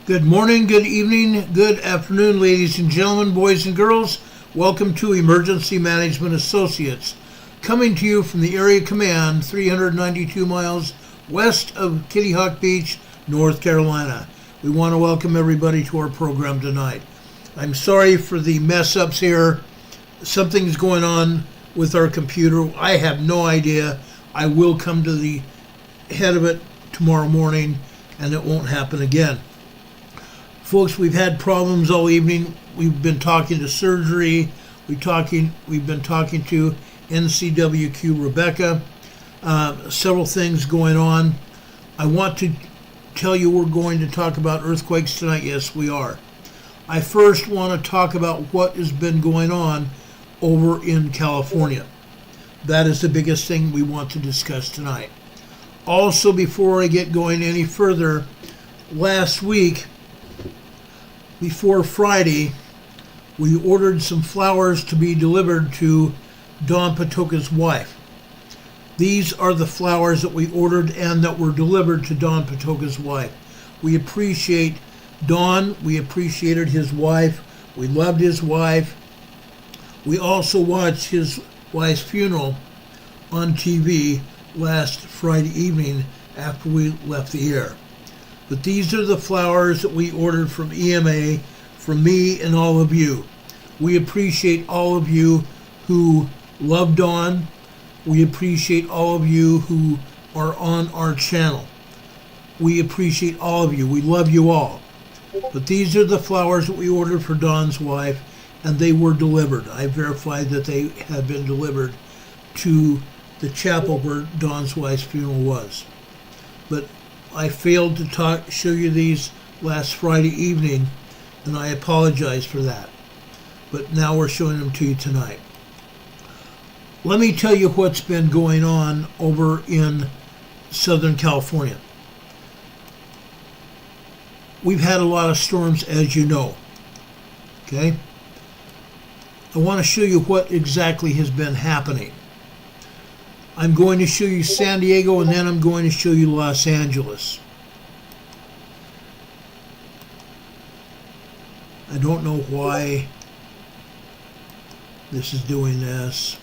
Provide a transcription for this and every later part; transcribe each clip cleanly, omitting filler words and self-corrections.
Good morning, good evening, good afternoon, ladies and gentlemen, boys and girls. Welcome to Emergency Management Associates, coming to you from the Area Command, 392 miles west of Kitty Hawk Beach, North Carolina. We want to welcome everybody to our program tonight. I'm sorry for the mess-ups here. Something's going on with our computer. I have no idea. I will come to the head of it tomorrow morning, and it won't happen again. Folks, we've had problems all evening. We've been talking to surgery. We've been talking to NCWQ Rebecca. Several things going on. I want to tell you we're going to talk about earthquakes tonight. Yes, we are. I first want to talk about what has been going on over in California. That is the biggest thing we want to discuss tonight. Also, before I get going any further, last week, before Friday, we ordered some flowers to be delivered to Don Patoka's wife. These are the flowers that we ordered and that were delivered to Don Patoka's wife. We appreciate Don. We appreciated his wife. We loved his wife. We also watched his wife's funeral on TV last Friday evening after we left the air. But these are the flowers that we ordered from EMA, from me and all of you. We appreciate all of you who love Dawn. We appreciate all of you who are on our channel. We appreciate all of you. We love you all. But these are the flowers that we ordered for Dawn's wife, and they were delivered. I verified that they had been delivered to the chapel where Dawn's wife's funeral was. But I failed to show you these last Friday evening, and I apologize for that. But now we're showing them to you tonight. Let me tell you what's been going on over in Southern California. We've had a lot of storms, as you know. Okay? I want to show you what exactly has been happening. I'm going to show you San Diego, and then I'm going to show you Los Angeles. I don't know why this is doing this.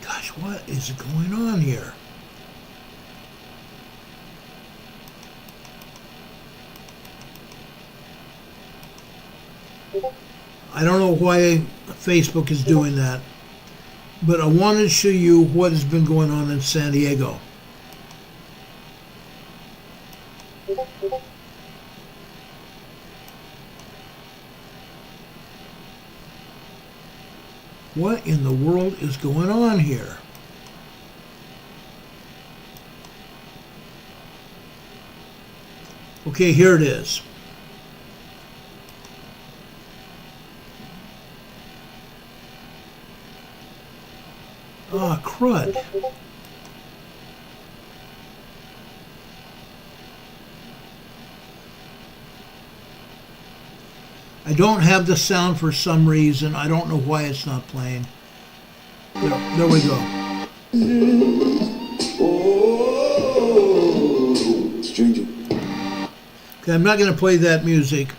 Gosh, what is going on here? I don't know why Facebook is doing that, but I wanted to show you what has been going on in San Diego. What in the world is going on here? Okay, here it is. Ah, crud. I don't have the sound for some reason. I don't know why it's not playing. There we go. Stranger. Okay, I'm not going to play that music,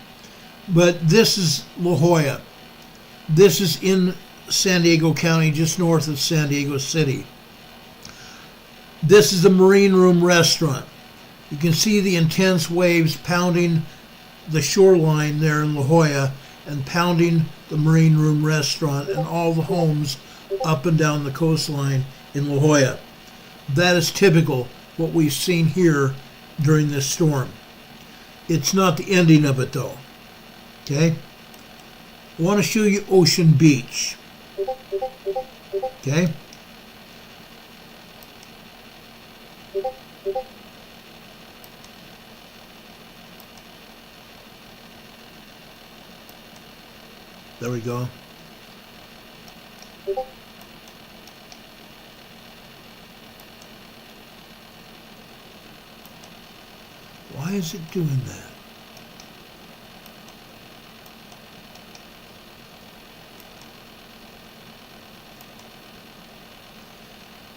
but this is La Jolla. This is in San Diego County, just north of San Diego City. This is the Marine Room Restaurant. You can see the intense waves pounding the shoreline there in La Jolla and pounding the Marine Room Restaurant and all the homes up and down the coastline in La Jolla. That is typical what we've seen here during this storm. It's not the ending of it though. Okay? I want to show you Ocean Beach. Okay? There we go. Why is it doing that?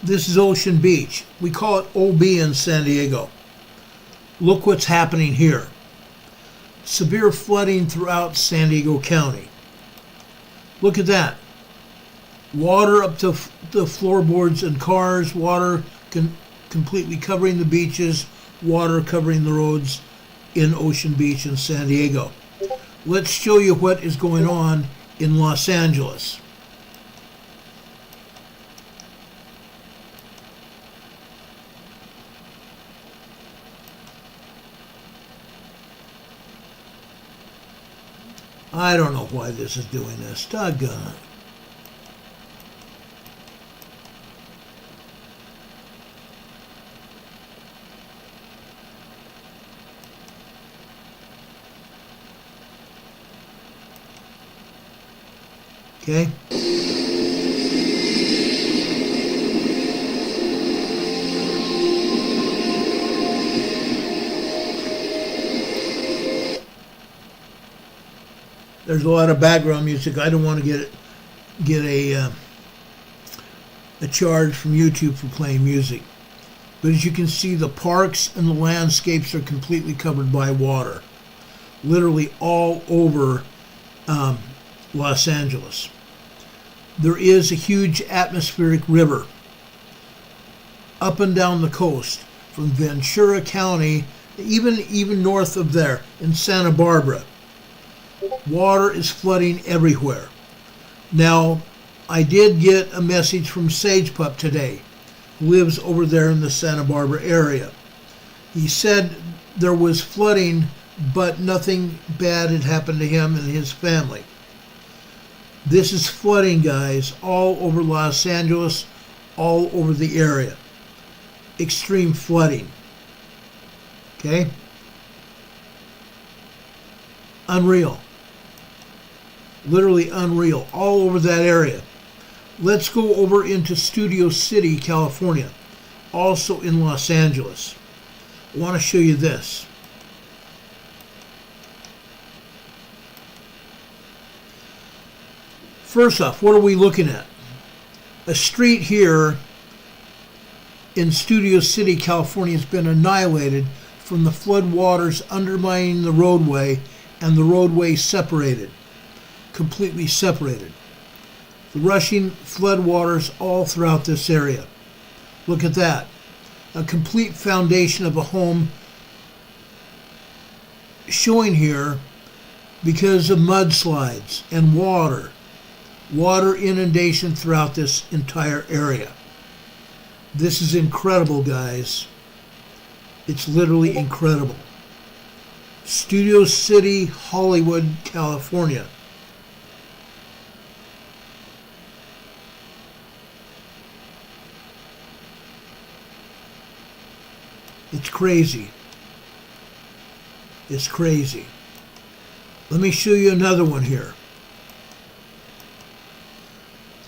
This is Ocean Beach. We call it OB in San Diego. Look what's happening here. Severe flooding throughout San Diego County. Look at that. Water up to the floorboards and cars, water completely covering the beaches, water covering the roads in Ocean Beach in San Diego. Let's show you what is going on in Los Angeles. I don't know why this is doing this. Doggone it. Okay. There's a lot of background music. I don't want to get a charge from YouTube for playing music. But as you can see, the parks and the landscapes are completely covered by water. Literally all over Los Angeles. There is a huge atmospheric river up and down the coast from Ventura County, even north of there in Santa Barbara. Water is flooding everywhere. Now, I did get a message from Sage Pup today, who lives over there in the Santa Barbara area. He said there was flooding, but nothing bad had happened to him and his family. This is flooding, guys, all over Los Angeles, all over the area. Extreme flooding. Okay? Unreal. Literally unreal, all over that area. Let's go over into Studio City, California, also in Los Angeles. I want to show you this. First off, what are we looking at? A street here in Studio City, California has been annihilated from the flood waters undermining the roadway, and the roadway separated, completely separated. The rushing flood waters all throughout this area. Look at that. A complete foundation of a home showing here because of mudslides and water inundation throughout this entire area. This is incredible, guys. It's literally incredible. Studio City, Hollywood, California. It's crazy. It's crazy. Let me show you another one here.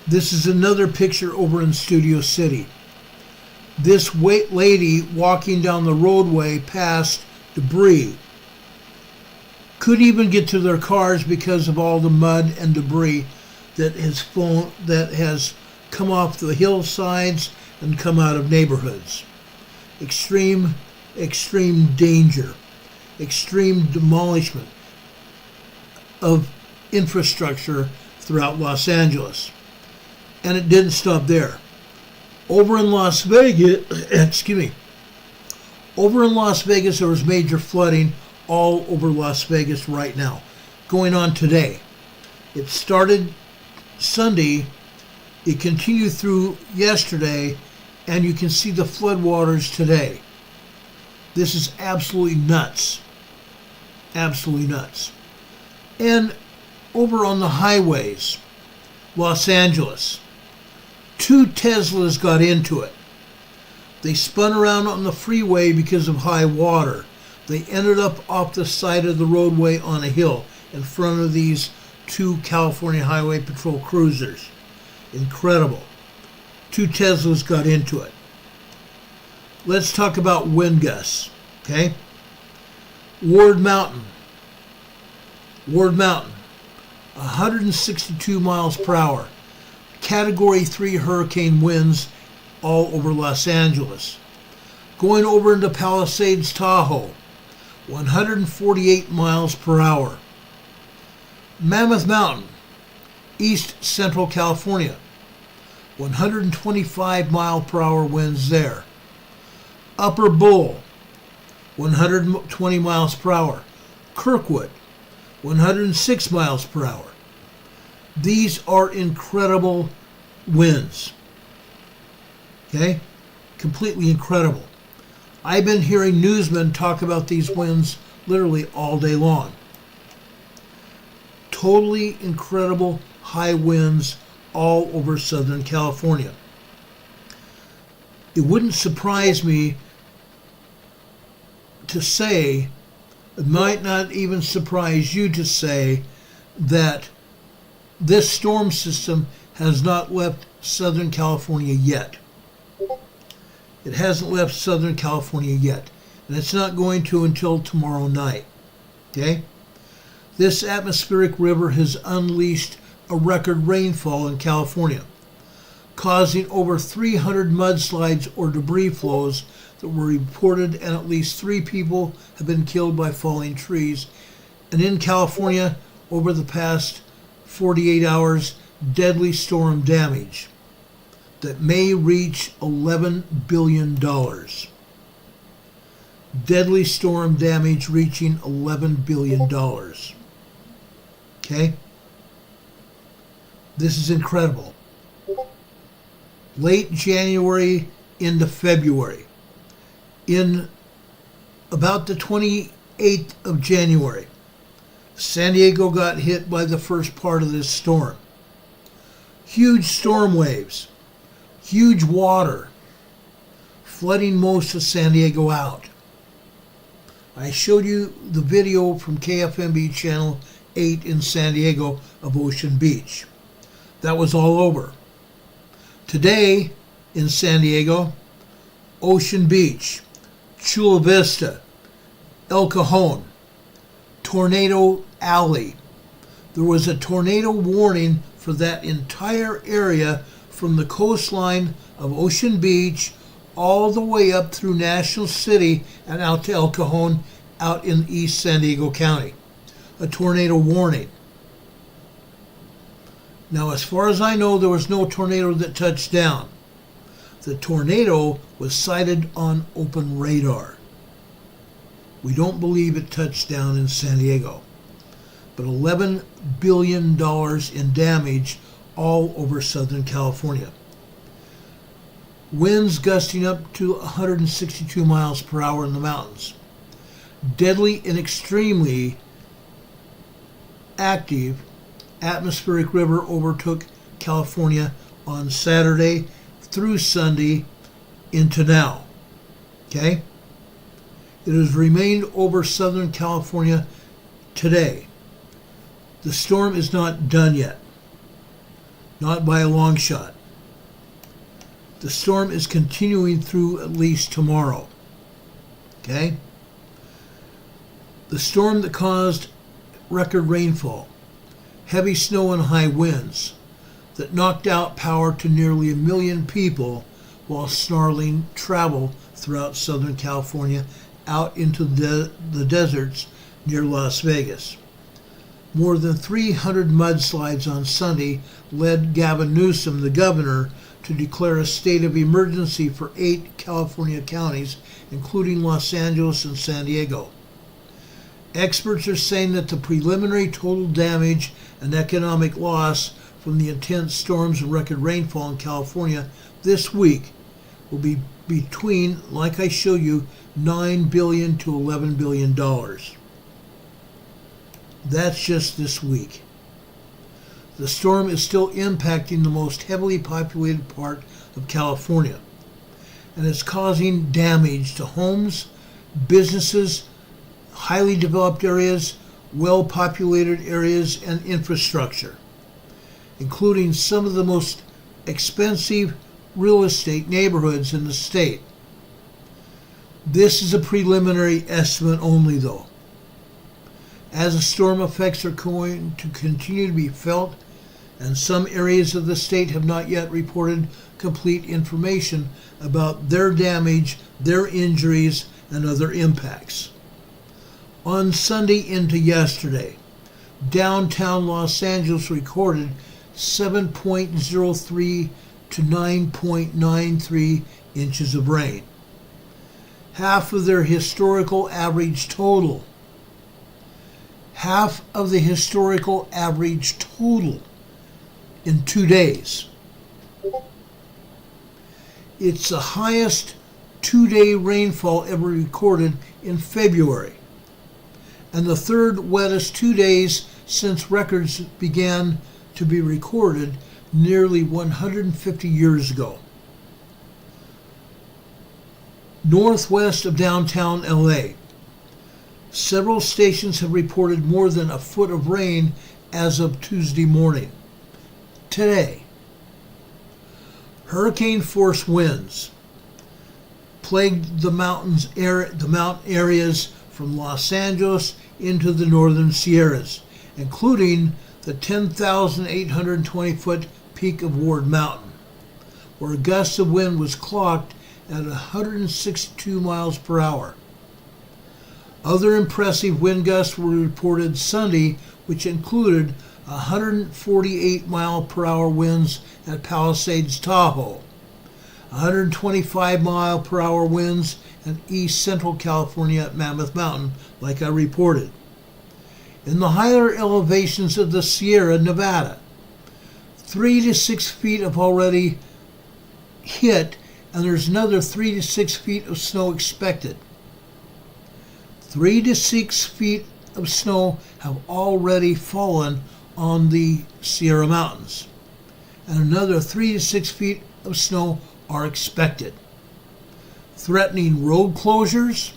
This is another picture over in Studio City. This lady walking down the roadway past debris. Couldn't even get to their cars because of all the mud and debris that has come off the hillsides and come out of neighborhoods. Extreme danger, extreme demolishment of infrastructure throughout Los Angeles. And it didn't stop there. Over in Las Vegas, there was major flooding all over Las Vegas right now, going on today. It started Sunday, it continued through yesterday, and you can see the floodwaters today. This is absolutely nuts. Absolutely nuts. And over on the highways, Los Angeles, 2 Teslas got into it. They spun around on the freeway because of high water. They ended up off the side of the roadway on a hill in front of these 2 California Highway Patrol cruisers. Incredible. 2 Teslas got into it. Let's talk about wind gusts, okay? Ward Mountain, 162 miles per hour. Category 3 hurricane winds all over Los Angeles. Going over into Palisades, Tahoe, 148 miles per hour. Mammoth Mountain, East Central California, 125 mile per hour winds there. Upper Bull, 120 miles per hour. Kirkwood, 106 miles per hour. These are incredible winds. Okay? Completely incredible. I've been hearing newsmen talk about these winds literally all day long. Totally incredible high winds all over Southern California. It wouldn't surprise me to say, it might not even surprise you to say, that this storm system has not left Southern California yet. It hasn't left Southern California yet, and it's not going to until tomorrow night. Okay? This atmospheric river has unleashed a record rainfall in California, causing over 300 mudslides or debris flows that were reported, and at least 3 people have been killed by falling trees. And in California, over the past 48 hours, deadly storm damage that may reach $11 billion. Deadly storm damage reaching $11 billion. Okay? This is incredible. Late January into February. In about the 28th of January, San Diego got hit by the first part of this storm. Huge storm waves, huge water, flooding most of San Diego out. I showed you the video from KFMB Channel 8 in San Diego of Ocean Beach. That was all over. Today in San Diego, Ocean Beach, Chula Vista, El Cajon, Tornado Alley. There was a tornado warning for that entire area from the coastline of Ocean Beach all the way up through National City and out to El Cajon out in East San Diego County. A tornado warning. Now, as far as I know, there was no tornado that touched down. The tornado was sighted on open radar. We don't believe it touched down in San Diego. But $11 billion in damage all over Southern California. Winds gusting up to 162 miles per hour in the mountains. Deadly and extremely active atmospheric river overtook California on Saturday through Sunday into now. Okay? It has remained over Southern California today. The storm is not done yet. Not by a long shot. The storm is continuing through at least tomorrow. Okay? The storm that caused record rainfall, heavy snow and high winds that knocked out power to nearly 1 million people while snarling travel throughout Southern California out into the deserts near Las Vegas. More than 300 mudslides on Sunday led Gavin Newsom, the governor, to declare a state of emergency for 8 California counties, including Los Angeles and San Diego. Experts are saying that the preliminary total damage and economic loss from the intense storms and record rainfall in California this week will be between, like I show you, $9 billion to $11 billion. That's just this week. The storm is still impacting the most heavily populated part of California, and it's causing damage to homes, businesses, highly developed areas, well-populated areas, and infrastructure, including some of the most expensive real estate neighborhoods in the state. This is a preliminary estimate only, though, as the storm effects are going to continue to be felt and some areas of the state have not yet reported complete information about their damage, their injuries, and other impacts. On Sunday into yesterday, downtown Los Angeles recorded 7.03 to 9.93 inches of rain, half of their historical average total. Half of the historical average total in 2 days. It's the highest 2-day rainfall ever recorded in February, and the third wettest 2 days since records began to be recorded nearly 150 years ago. Northwest of downtown LA, several stations have reported more than a foot of rain as of Tuesday morning. Today, hurricane-force winds plagued the mountain areas from Los Angeles into the northern Sierras, including the 10,820-foot peak of Ward Mountain, where a gust of wind was clocked at 162 miles per hour. Other impressive wind gusts were reported Sunday, which included 148-mile-per-hour winds at Palisades, Tahoe, 125-mile-per-hour winds in East Central California at Mammoth Mountain, like I reported. In the higher elevations of the Sierra Nevada, 3 to 6 feet have already hit, and there's another 3 to 6 feet of snow expected. 3 to 6 feet of snow have already fallen on the Sierra Mountains, and another 3 to 6 feet of snow are expected, threatening road closures,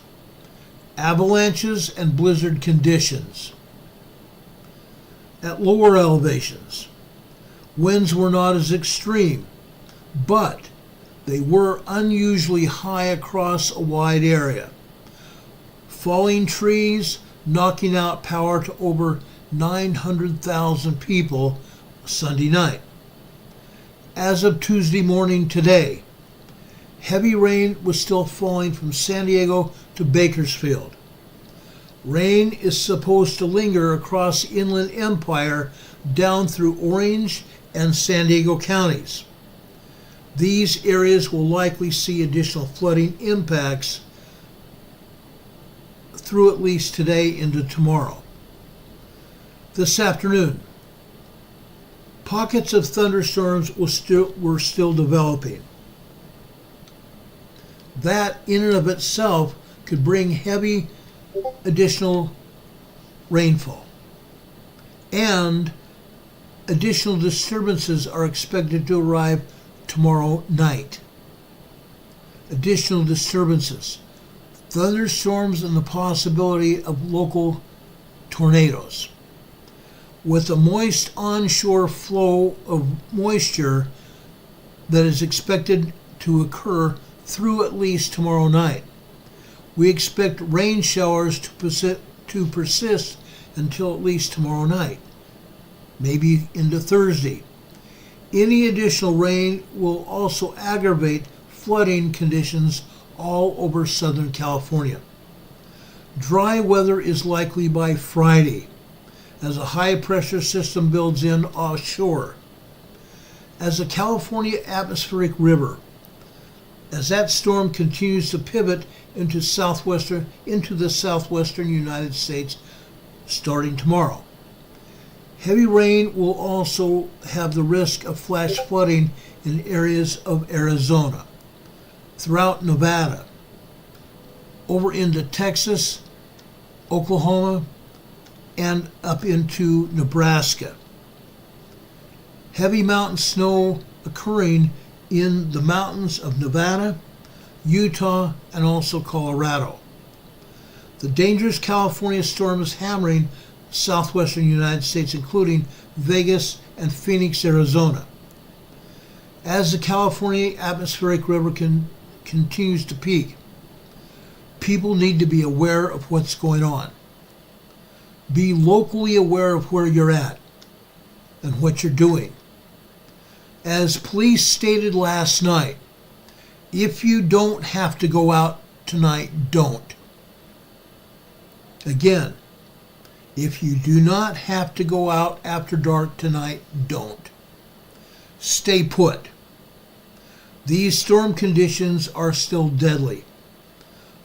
avalanches, and blizzard conditions. At lower elevations, winds were not as extreme, but they were unusually high across a wide area. Falling trees, knocking out power to over 900,000 people Sunday night. As of Tuesday morning today, heavy rain was still falling from San Diego to Bakersfield. Rain is supposed to linger across the Inland Empire down through Orange and San Diego counties. These areas will likely see additional flooding impacts through at least today into tomorrow. This afternoon, pockets of thunderstorms were still developing. That in and of itself could bring heavy additional rainfall, and additional disturbances are expected to arrive tomorrow night. Additional disturbances, thunderstorms, and the possibility of local tornadoes. With a moist onshore flow of moisture that is expected to occur through at least tomorrow night, we expect rain showers to persist until at least tomorrow night, maybe into Thursday. Any additional rain will also aggravate flooding conditions all over Southern California. Dry weather is likely by Friday as a high-pressure system builds in offshore. As the California atmospheric river, as that storm continues to pivot into the southwestern United States starting tomorrow. Heavy rain will also have the risk of flash flooding in areas of Arizona, throughout Nevada, over into Texas, Oklahoma, and up into Nebraska. Heavy mountain snow occurring in the mountains of Nevada, Utah, and also Colorado. The dangerous California storm is hammering southwestern United States, including Vegas and Phoenix, Arizona. As the California atmospheric river continues to peak, people need to be aware of what's going on. Be locally aware of where you're at. and what you're doing. As police stated last night, if you don't have to go out tonight, don't. Again, if you do not have to go out after dark tonight, don't. Stay put. These storm conditions are still deadly.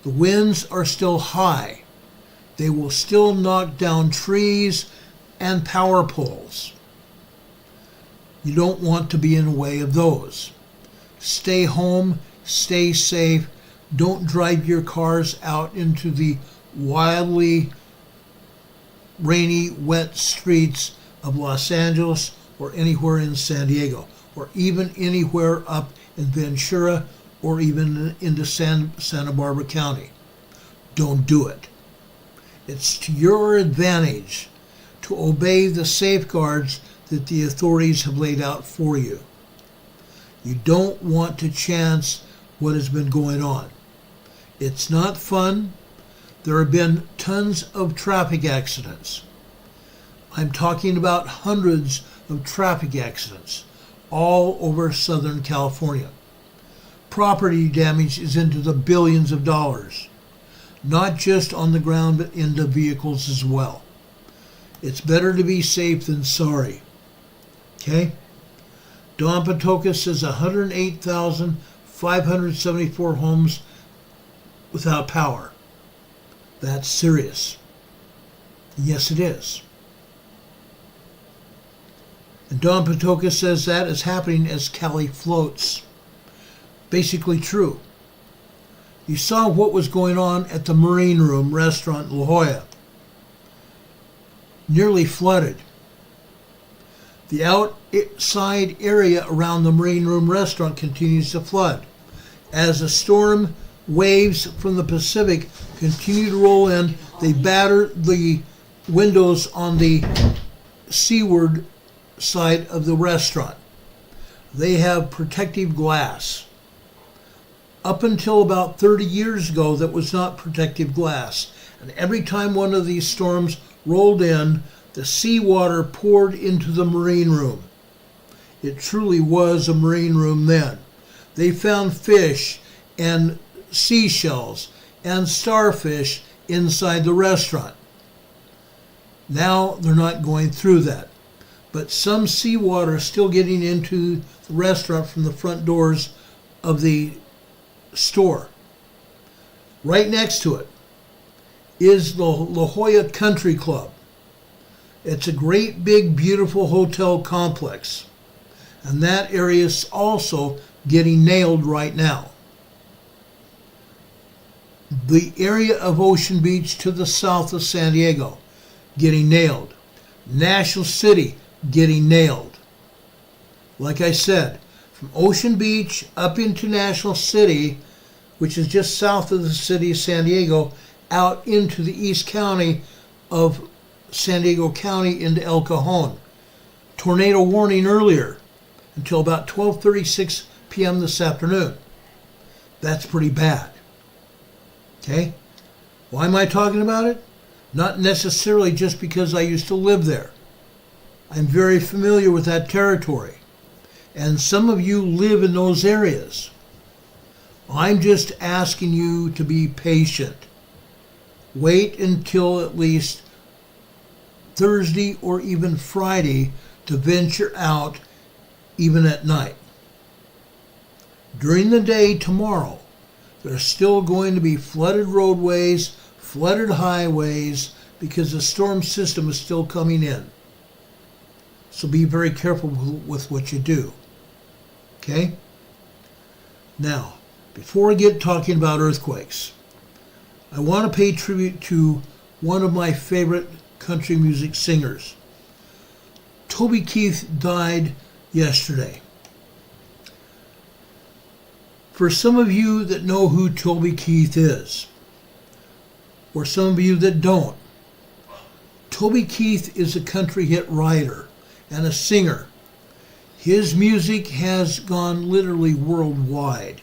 The winds are still high. They will still knock down trees and power poles. You don't want to be in the way of those. Stay home, stay safe. Don't drive your cars out into the wildly rainy, wet streets of Los Angeles or anywhere in San Diego, or even anywhere up in Ventura or even into Santa Barbara County. Don't do it. It's to your advantage to obey the safeguards that the authorities have laid out for you. You don't want to chance what has been going on. It's not fun. There have been tons of traffic accidents. I'm talking about hundreds of traffic accidents all over Southern California. Property damage is into the billions of dollars, not just on the ground but into vehicles as well. It's better to be safe than sorry. Okay? Don Patoka says 108,574 homes without power. That's serious. Yes, it is. And Don Patoka says that is happening as Cali floats. Basically true. You saw what was going on at the Marine Room restaurant in La Jolla. Nearly flooded. The outside area around the Marine Room restaurant continues to flood as the storm waves from the Pacific continue to roll in. They batter the windows on the seaward side of the restaurant. They have protective glass. Up until about 30 years ago, that was not protective glass. And every time one of these storms rolled in, the seawater poured into the Marine Room. It truly was a Marine Room then. They found fish and seashells and starfish inside the restaurant. Now they're not going through that. But some seawater is still getting into the restaurant from the front doors of the store. Right next to it is the La Jolla Country Club. It's a great big beautiful hotel complex. And that area is also getting nailed right now. The area of Ocean Beach to the south of San Diego, getting nailed. National City, getting nailed. Like I said, from Ocean Beach up into National City, which is just south of the city of San Diego, out into the East County of San Diego County into El Cajon. Tornado warning earlier until about 12:36 p.m. this afternoon. That's pretty bad. Okay? Why am I talking about it? Not necessarily just because I used to live there. I'm very familiar with that territory. And some of you live in those areas. I'm just asking you to be patient. Wait until at least Thursday or even Friday to venture out even at night. During the day tomorrow, there's still going to be flooded roadways, flooded highways, because the storm system is still coming in. So be very careful with what you do. Okay? Now, before I get talking about earthquakes, I want to pay tribute to one of my favorite country music singers. Toby Keith died yesterday. For some of you that know who Toby Keith is, or some of you that don't, Toby Keith is a country hit writer and a singer. His music has gone literally worldwide.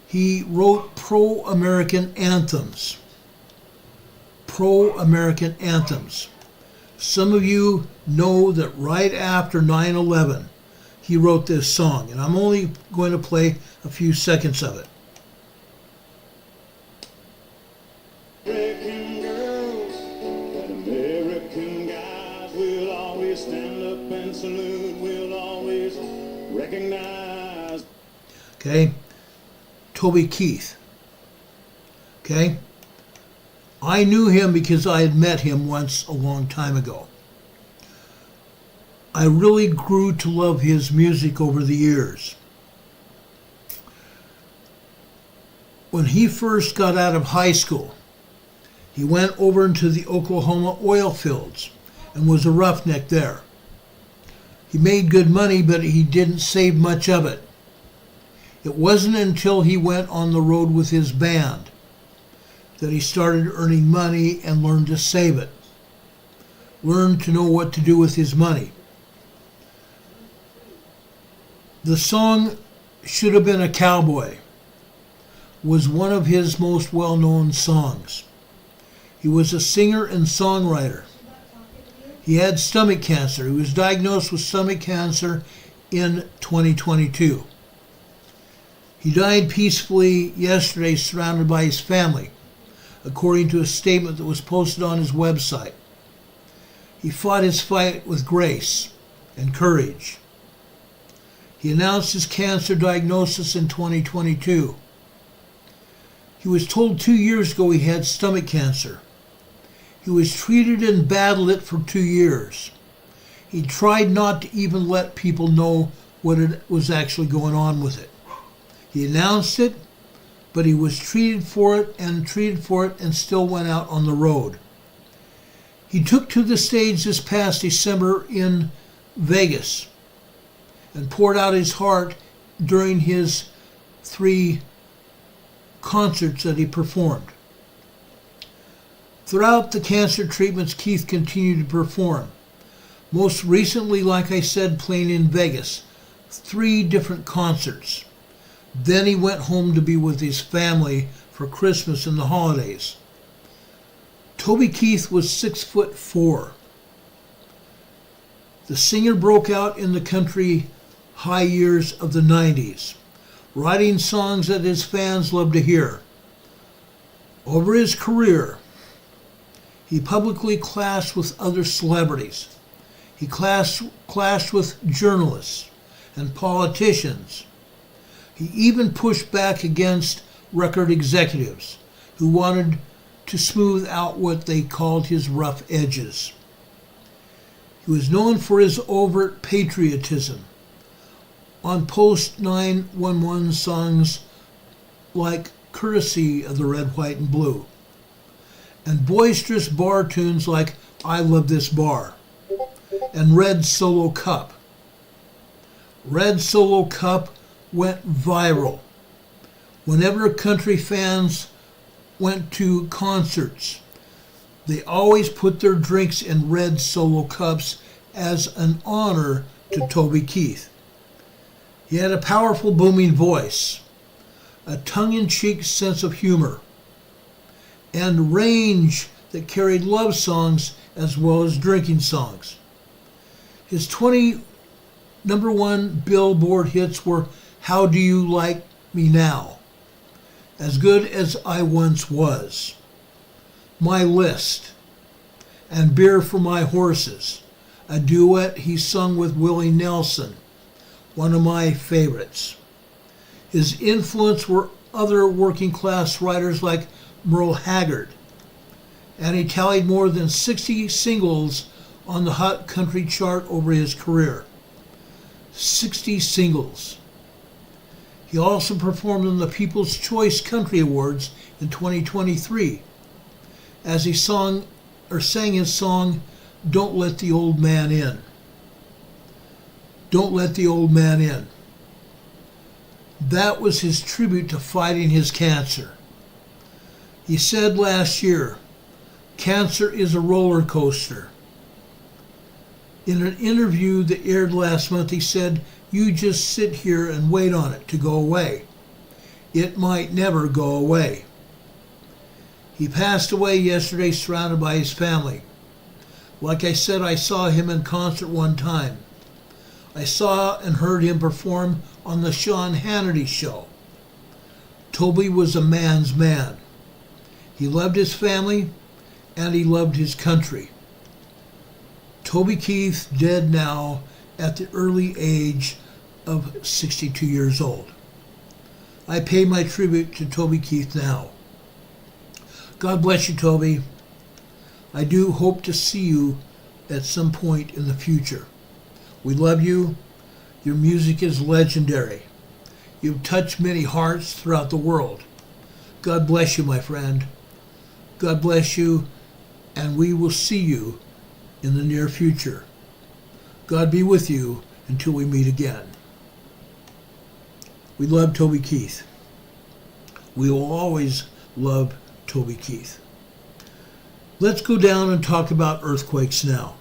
He wrote pro-American anthems. Pro-American anthems. Some of you know that right after 9/11, he wrote this song, and I'm only going to play a few seconds of it. American girls and American guys will always stand up and salute, will always recognize. Okay, Toby Keith. Okay, I knew him because I had met him once a long time ago. I really grew to love his music over the years. When he first got out of high school, he went over into the Oklahoma oil fields and was a roughneck there. He made good money, but he didn't save much of it. It wasn't until he went on the road with his band that he started earning money and learned to save it, learned to know what to do with his money. The song "Should Have Been a Cowboy" was one of his most well-known songs. He was a singer and songwriter. He had stomach cancer. He was diagnosed with stomach cancer in 2022. He died peacefully yesterday, surrounded by his family, according to a statement that was posted on his website. He fought his fight with grace and courage. He announced his cancer diagnosis in 2022. He was told 2 years ago he had stomach cancer. He was treated and battled it for 2 years. He tried not to even let people know what was actually going on with it. He announced it, but he was treated for it and still went out on the road. He took to the stage this past December in Vegas and poured out his heart during his 3 concerts that he performed. Throughout the cancer treatments, Keith continued to perform. Most recently, like I said, playing in Vegas, 3 different concerts. Then he went home to be with his family for Christmas and the holidays. Toby Keith was 6'4". The singer broke out in the country high years of the 90s, writing songs that his fans loved to hear. Over his career, he publicly clashed with other celebrities. He clashed with journalists and politicians. He even pushed back against record executives who wanted to smooth out what they called his rough edges. He was known for his overt patriotism on post-9/11 songs like "Courtesy of the Red, White, and Blue," and boisterous bar tunes like "I Love This Bar" and "Red Solo Cup." "Red Solo Cup" went viral. Whenever country fans went to concerts, they always put their drinks in red Solo cups as an honor to Toby Keith. He had a powerful, booming voice, a tongue-in-cheek sense of humor, and range that carried love songs as well as drinking songs. His 20 #1 Billboard hits were "How Do You Like Me Now?", "As Good as I Once Was," "My List," and "Beer for My Horses," a duet he sung with Willie Nelson, one of my favorites. His influence were other working-class writers like Merle Haggard, and he tallied more than 60 singles on the Hot Country chart over his career. 60 singles. He also performed on the People's Choice Country Awards in 2023 as he sang his song "Don't Let the Old Man In." Don't Let the Old Man In. That was his tribute to fighting his cancer. He said last year, "Cancer is a roller coaster." In an interview that aired last month, he said, "You just sit here and wait on it to go away. It might never go away." He passed away yesterday surrounded by his family. Like I said, I saw him in concert one time. I saw and heard him perform on the Sean Hannity show. Toby was a man's man. He loved his family and he loved his country. Toby Keith, dead now at the early age of 62 years old. I pay my tribute to Toby Keith now. God bless you, Toby. I do hope to see you at some point in the future. We love you. Your music is legendary. You've touched many hearts throughout the world. God bless you, my friend. God bless you, and we will see you in the near future. God be with you until we meet again. We love Toby Keith. We will always love Toby Keith. Let's go down and talk about earthquakes now.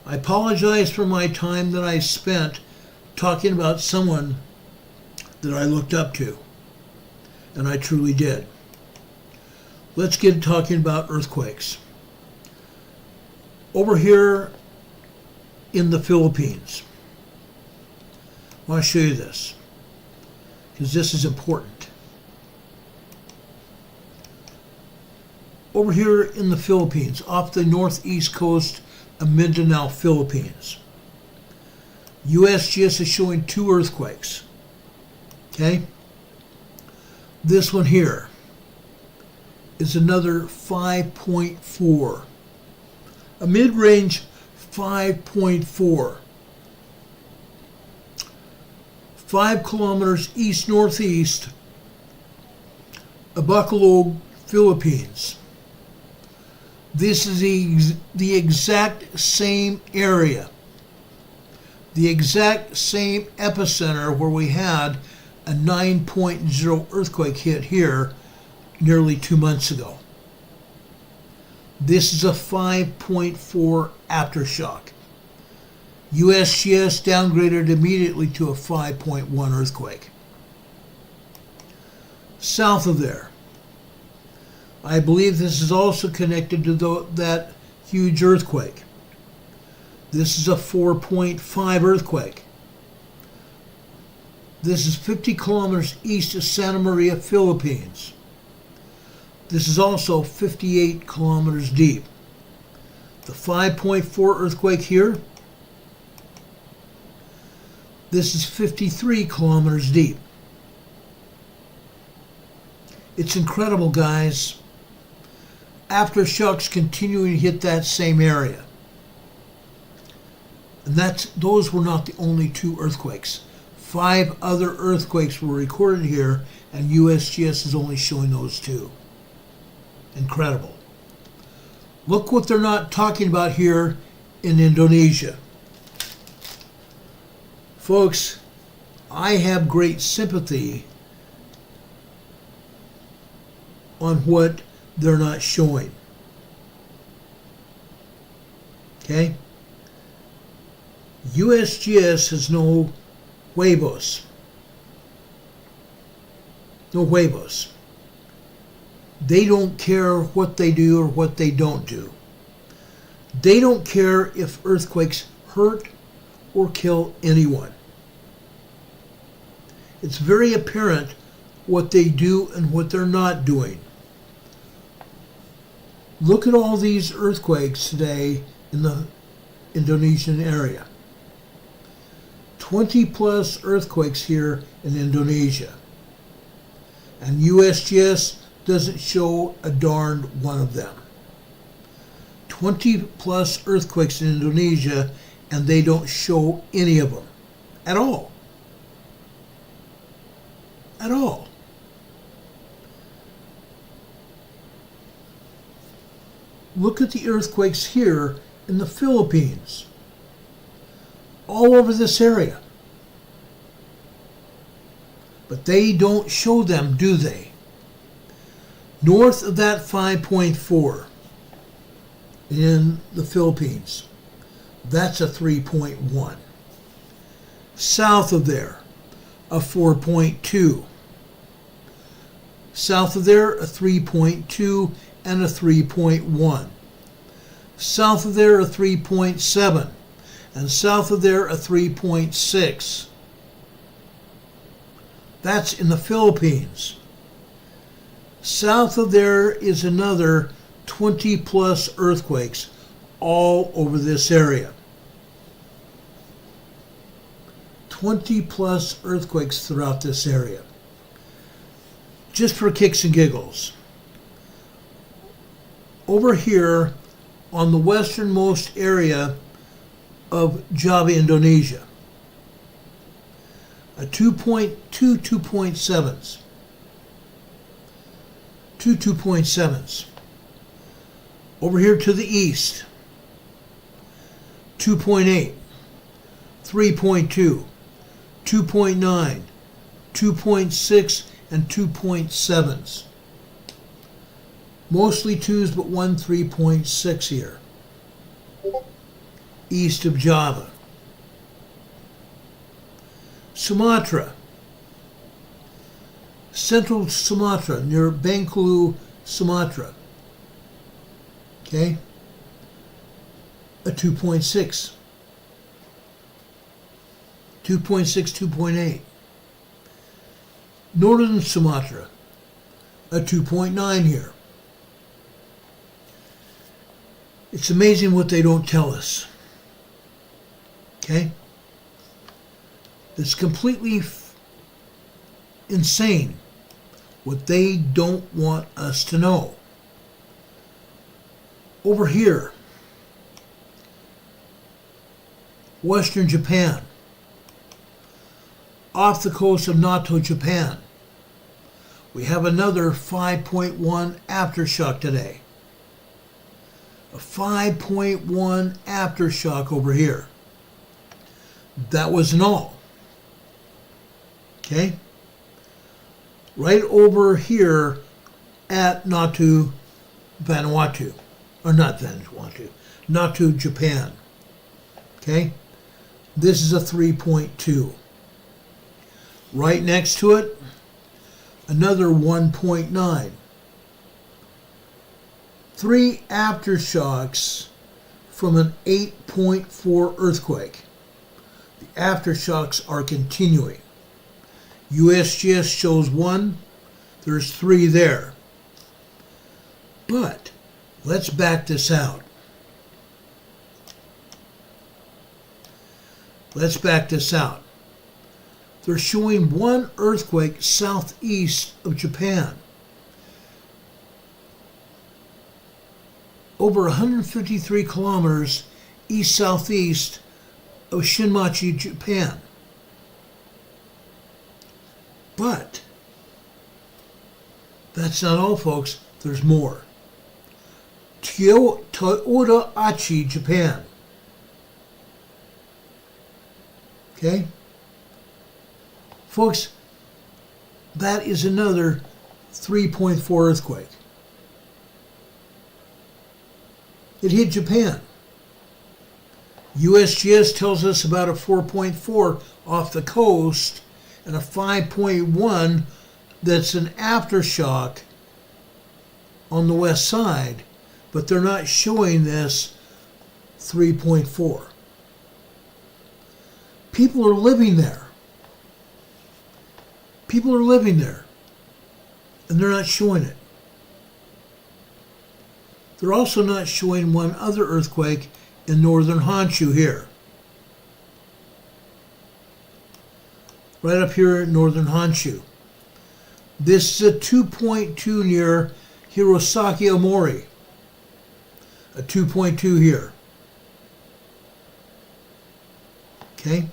I apologize for my time that I spent talking about someone that I looked up to, and I truly did. Let's get talking about earthquakes. Over here in the Philippines, I want to show you this, because this is important. Over here in the Philippines, off the northeast coast of Mindanao, Philippines, USGS is showing 2 earthquakes. Okay? This one here is another 5.4. A mid-range 5.4. 5 kilometers east-northeast of Bacolod, Philippines. This is the exact same area, the exact same epicenter where we had a 9.0 earthquake hit here nearly 2 months ago. This is a 5.4 aftershock. USGS downgraded immediately to a 5.1 earthquake. South of there, I believe this is also connected to that huge earthquake. This is a 4.5 earthquake. This is 50 kilometers east of Santa Maria, Philippines. This is also 58 kilometers deep. The 5.4 earthquake here, this is 53 kilometers deep. It's incredible, guys. Aftershocks continuing to hit that same area. And those were not the only 2 earthquakes. 5 other earthquakes were recorded here, and USGS is only showing those 2. Incredible. Look what they're not talking about here in Indonesia. Folks, I have great sympathy on what they're not showing. Okay? USGS has no huevos. No huevos. They don't care what they do or what they don't do. They don't care if earthquakes hurt or kill anyone. It's very apparent what they do and what they're not doing. Look at all these earthquakes today in the Indonesian area. 20 plus earthquakes here in Indonesia. And USGS doesn't show a darned one of them. 20 plus earthquakes in Indonesia, and they don't show any of them at all. At all. Look at the earthquakes here in the Philippines. All over this area. But they don't show them, do they? North of that 5.4 in the Philippines, that's a 3.1. South of there, a 4.2. South of there, a 3.2 and a 3.1. South of there, a 3.7. And south of there, a 3.6. That's in the Philippines. South of there is another 20 plus earthquakes all over this area. 20 plus earthquakes throughout this area. Just for kicks and giggles. Over here on the westernmost area of Java, Indonesia, a 2.2, 2.7s. 2.7s. Over here to the east, 2.8, 3.2, 2.9, 2.6, and 2.7s. Mostly 2s, but one 3.6 here. East of Java. Sumatra. Central Sumatra, near Bengkulu, Sumatra. Okay? A 2.6. 2.6, 2.8. Northern Sumatra, a 2.9 here. It's amazing what they don't tell us. Okay? It's completely insane what they don't want us to know. Over here, Western Japan, off the coast of Noto, Japan, we have another 5.1 aftershock today. A 5.1 aftershock over here. That wasn't all. Okay? Right over here at Noto, Vanuatu. Or not Vanuatu. Noto, Japan. Okay? This is a 3.2. Right next to it, another 1.9. 3 aftershocks from an 8.4 earthquake. The aftershocks are continuing. USGS shows 1. There's 3 there. But let's back this out. Let's back this out. They're showing 1 earthquake southeast of Japan. Over 153 kilometers east-southeast of Shinmachi, Japan. But that's not all, folks. There's more. Toyota Aichi, Japan. Okay? Folks, that is another 3.4 earthquake. It hit Japan. USGS tells us about a 4.4 off the coast and a 5.1 that's an aftershock on the west side, but they're not showing this 3.4. People are living there. People are living there, and they're not showing it. They're also not showing one other earthquake in northern Honshu here. Right up here in northern Honshu. This is a 2.2 near Hirosaki, Omori. A 2.2 here. Okay?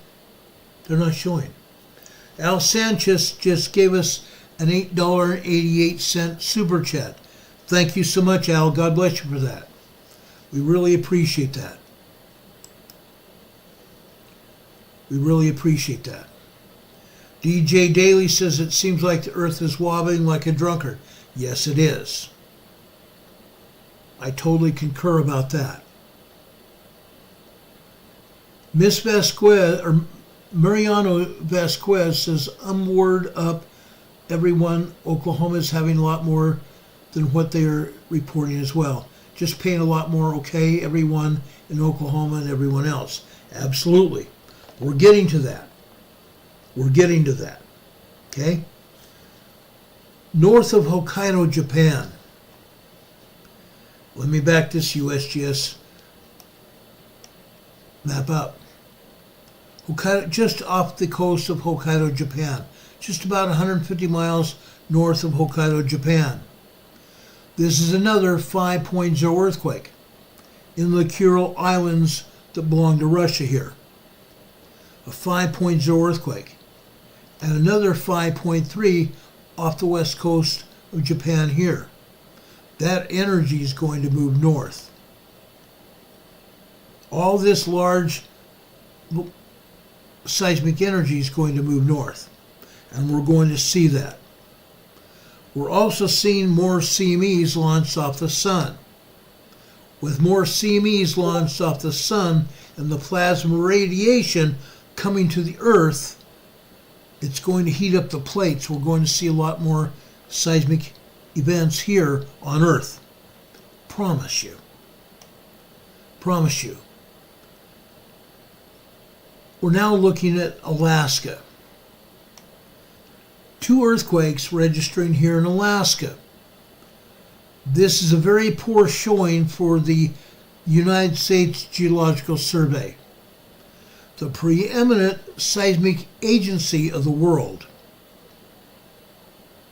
They're not showing. Al Sanchez just gave us an $8.88 super chat. Thank you so much, Al. God bless you for that. We really appreciate that. We really appreciate that. DJ Daly says it seems like the earth is wobbling like a drunkard. Yes, it is. I totally concur about that. Miss Vasquez, or Mariano Vasquez says, word up, everyone. Oklahoma is having a lot more than what they are reporting as well. just paying a lot more, okay, everyone in Oklahoma and everyone else. Absolutely. We're getting to that. We're getting to that. Okay? North of Hokkaido, Japan. Let me back this USGS map up. Hokkaido, just off the coast of Hokkaido, Japan. Just about 150 miles north of Hokkaido, Japan. This is another 5.0 earthquake in the Kuril Islands that belong to Russia here. A 5.0 earthquake. And another 5.3 off the west coast of Japan here. That energy is going to move north. All this large seismic energy is going to move north. And we're going to see that. We're also seeing more CMEs launched off the sun. With more CMEs launched off the sun and the plasma radiation coming to the Earth, it's going to heat up the plates. We're going to see a lot more seismic events here on Earth. Promise you. Promise you. We're now looking at Alaska. 2 earthquakes registering here in Alaska. This is a very poor showing for the United States Geological Survey, the preeminent seismic agency of the world.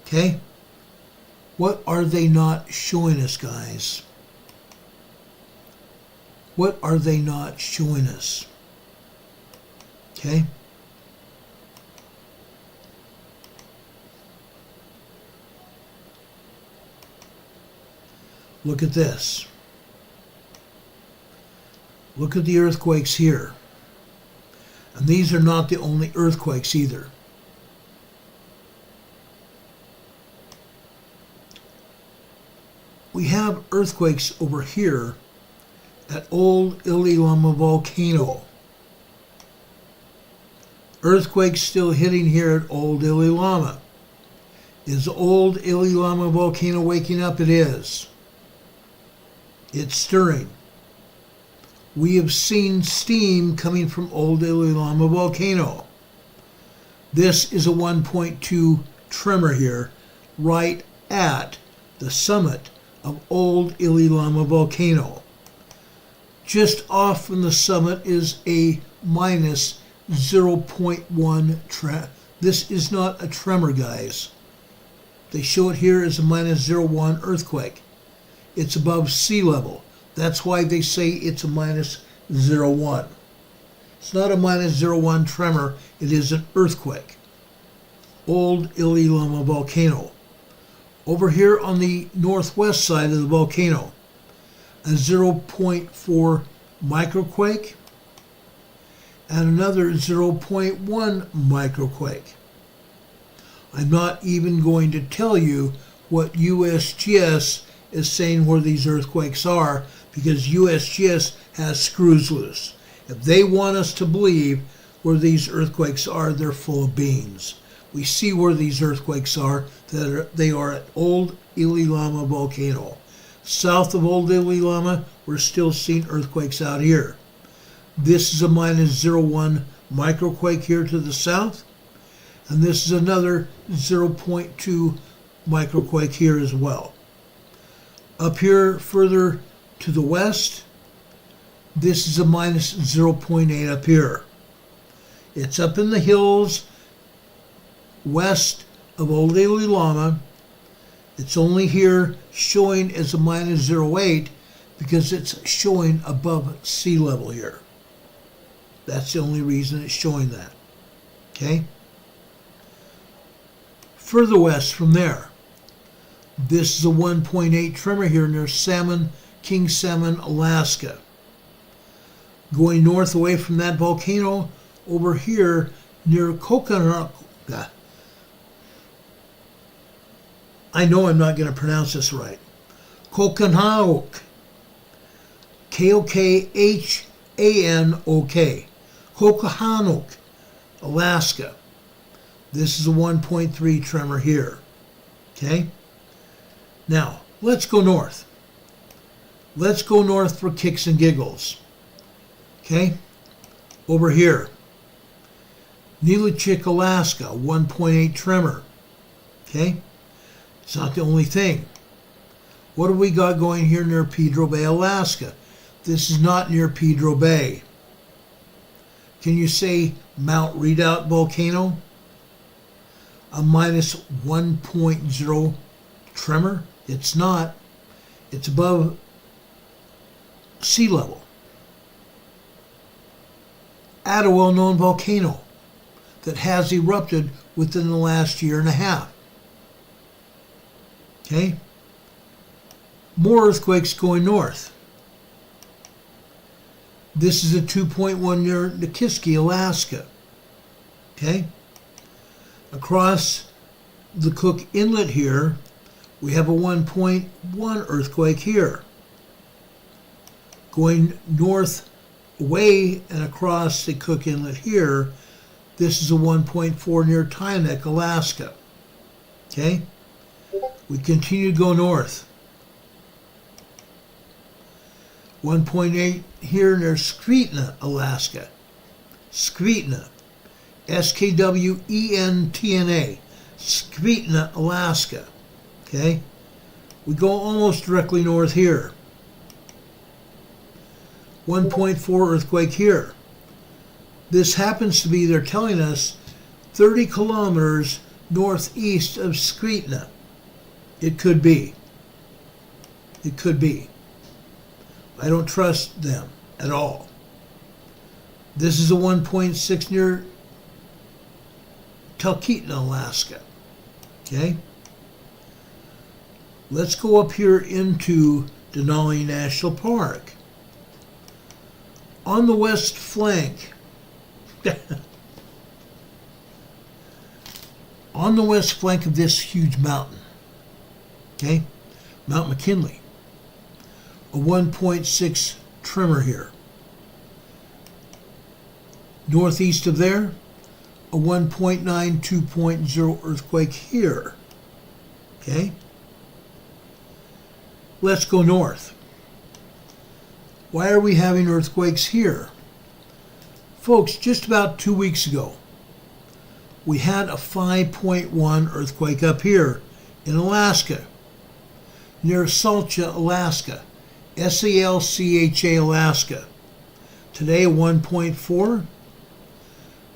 Okay? What are they not showing us, guys? What are they not showing us? Okay? Look at this. Look at the earthquakes here. And these are not the only earthquakes either. We have earthquakes over here at Old Ililama Volcano. Earthquakes still hitting here at Old Ililama. Is Old Ililama Volcano waking up? It is. It's stirring. We have seen steam coming from Old Ililama Volcano. This is a 1.2 tremor here, right at the summit of Old Ililama Volcano. Just off from the summit is a minus 0.1 This is not a tremor, guys. They show it here as a minus 0.1 earthquake. It's above sea level. That's why they say it's a minus 0.1. It's not a minus 0.1 tremor. It is an earthquake. Old Ililama Volcano. Over here on the northwest side of the volcano, a 0.4 microquake and another 0.1 microquake. I'm not even going to tell you what USGS is saying where these earthquakes are, because USGS has screws loose. If they want us to believe where these earthquakes are, they're full of beans. We see where these earthquakes are. They are at Old Ililama Volcano. South of Old Ililama, we're still seeing earthquakes out here. This is a minus 0.1 microquake here to the south, and this is another 0.2 microquake here as well. Up here further to the west, this is a minus 0.8 up here. It's up in the hills west of Old Ililama. It's only here showing as a minus 0.8 because it's showing above sea level here. That's the only reason it's showing that. Okay? Further west from there, this is a 1.8 tremor here near King Salmon, Alaska. Going north away from that volcano, over here near Kokonok. I know I'm not going to pronounce this right. Kokonok. Kokhanok. Kokonok, Alaska. This is a 1.3 tremor here. Okay? Now, let's go north. Let's go north for kicks and giggles. Okay? Over here. Nelichik, Alaska, 1.8 tremor. Okay? It's not the only thing. What have we got going here near Pedro Bay, Alaska? This is not near Pedro Bay. Can you say Mount Redoubt volcano? A minus 1.0 tremor? It's not. It's above sea level. At a well-known volcano that has erupted within the last year and a half. Okay? More earthquakes going north. This is a 2.1 near Nikiski, Alaska. Okay? Across the Cook Inlet here, we have a 1.1 earthquake here. Going north away and across the Cook Inlet here, this is a 1.4 near Tynek, Alaska. Okay? We continue to go north. 1.8 here near Skretna, Alaska. Skretna. Skwentna. Skretna, Alaska. Okay? We go almost directly north here. 1.4 earthquake here. This happens to be, they're telling us, 30 kilometers northeast of Skretna. It could be. It could be. I don't trust them at all. This is a 1.6 near Talkeetna, Alaska. Okay? Let's go up here into Denali National Park. On the west flank, on the west flank of this huge mountain, okay, Mount McKinley, a 1.6 tremor here. Northeast of there, a 1.9, 2.0 earthquake here. Okay? Let's go north. Why are we having earthquakes here? Folks, just about 2 weeks ago, we had a 5.1 earthquake up here in Alaska, near Salcha, Alaska. Salcha, Alaska. Today, a 1.4,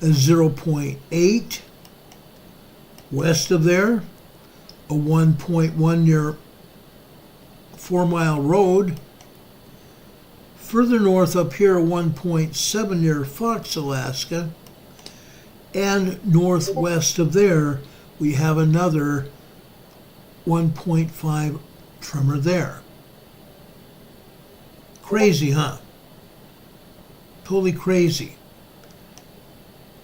a 0.8. West of there, a 1.1 near 4 Mile Road. Further north up here, a 1.7 near Fox, Alaska. And northwest of there, we have another 1.5 tremor there. Crazy, huh? Totally crazy.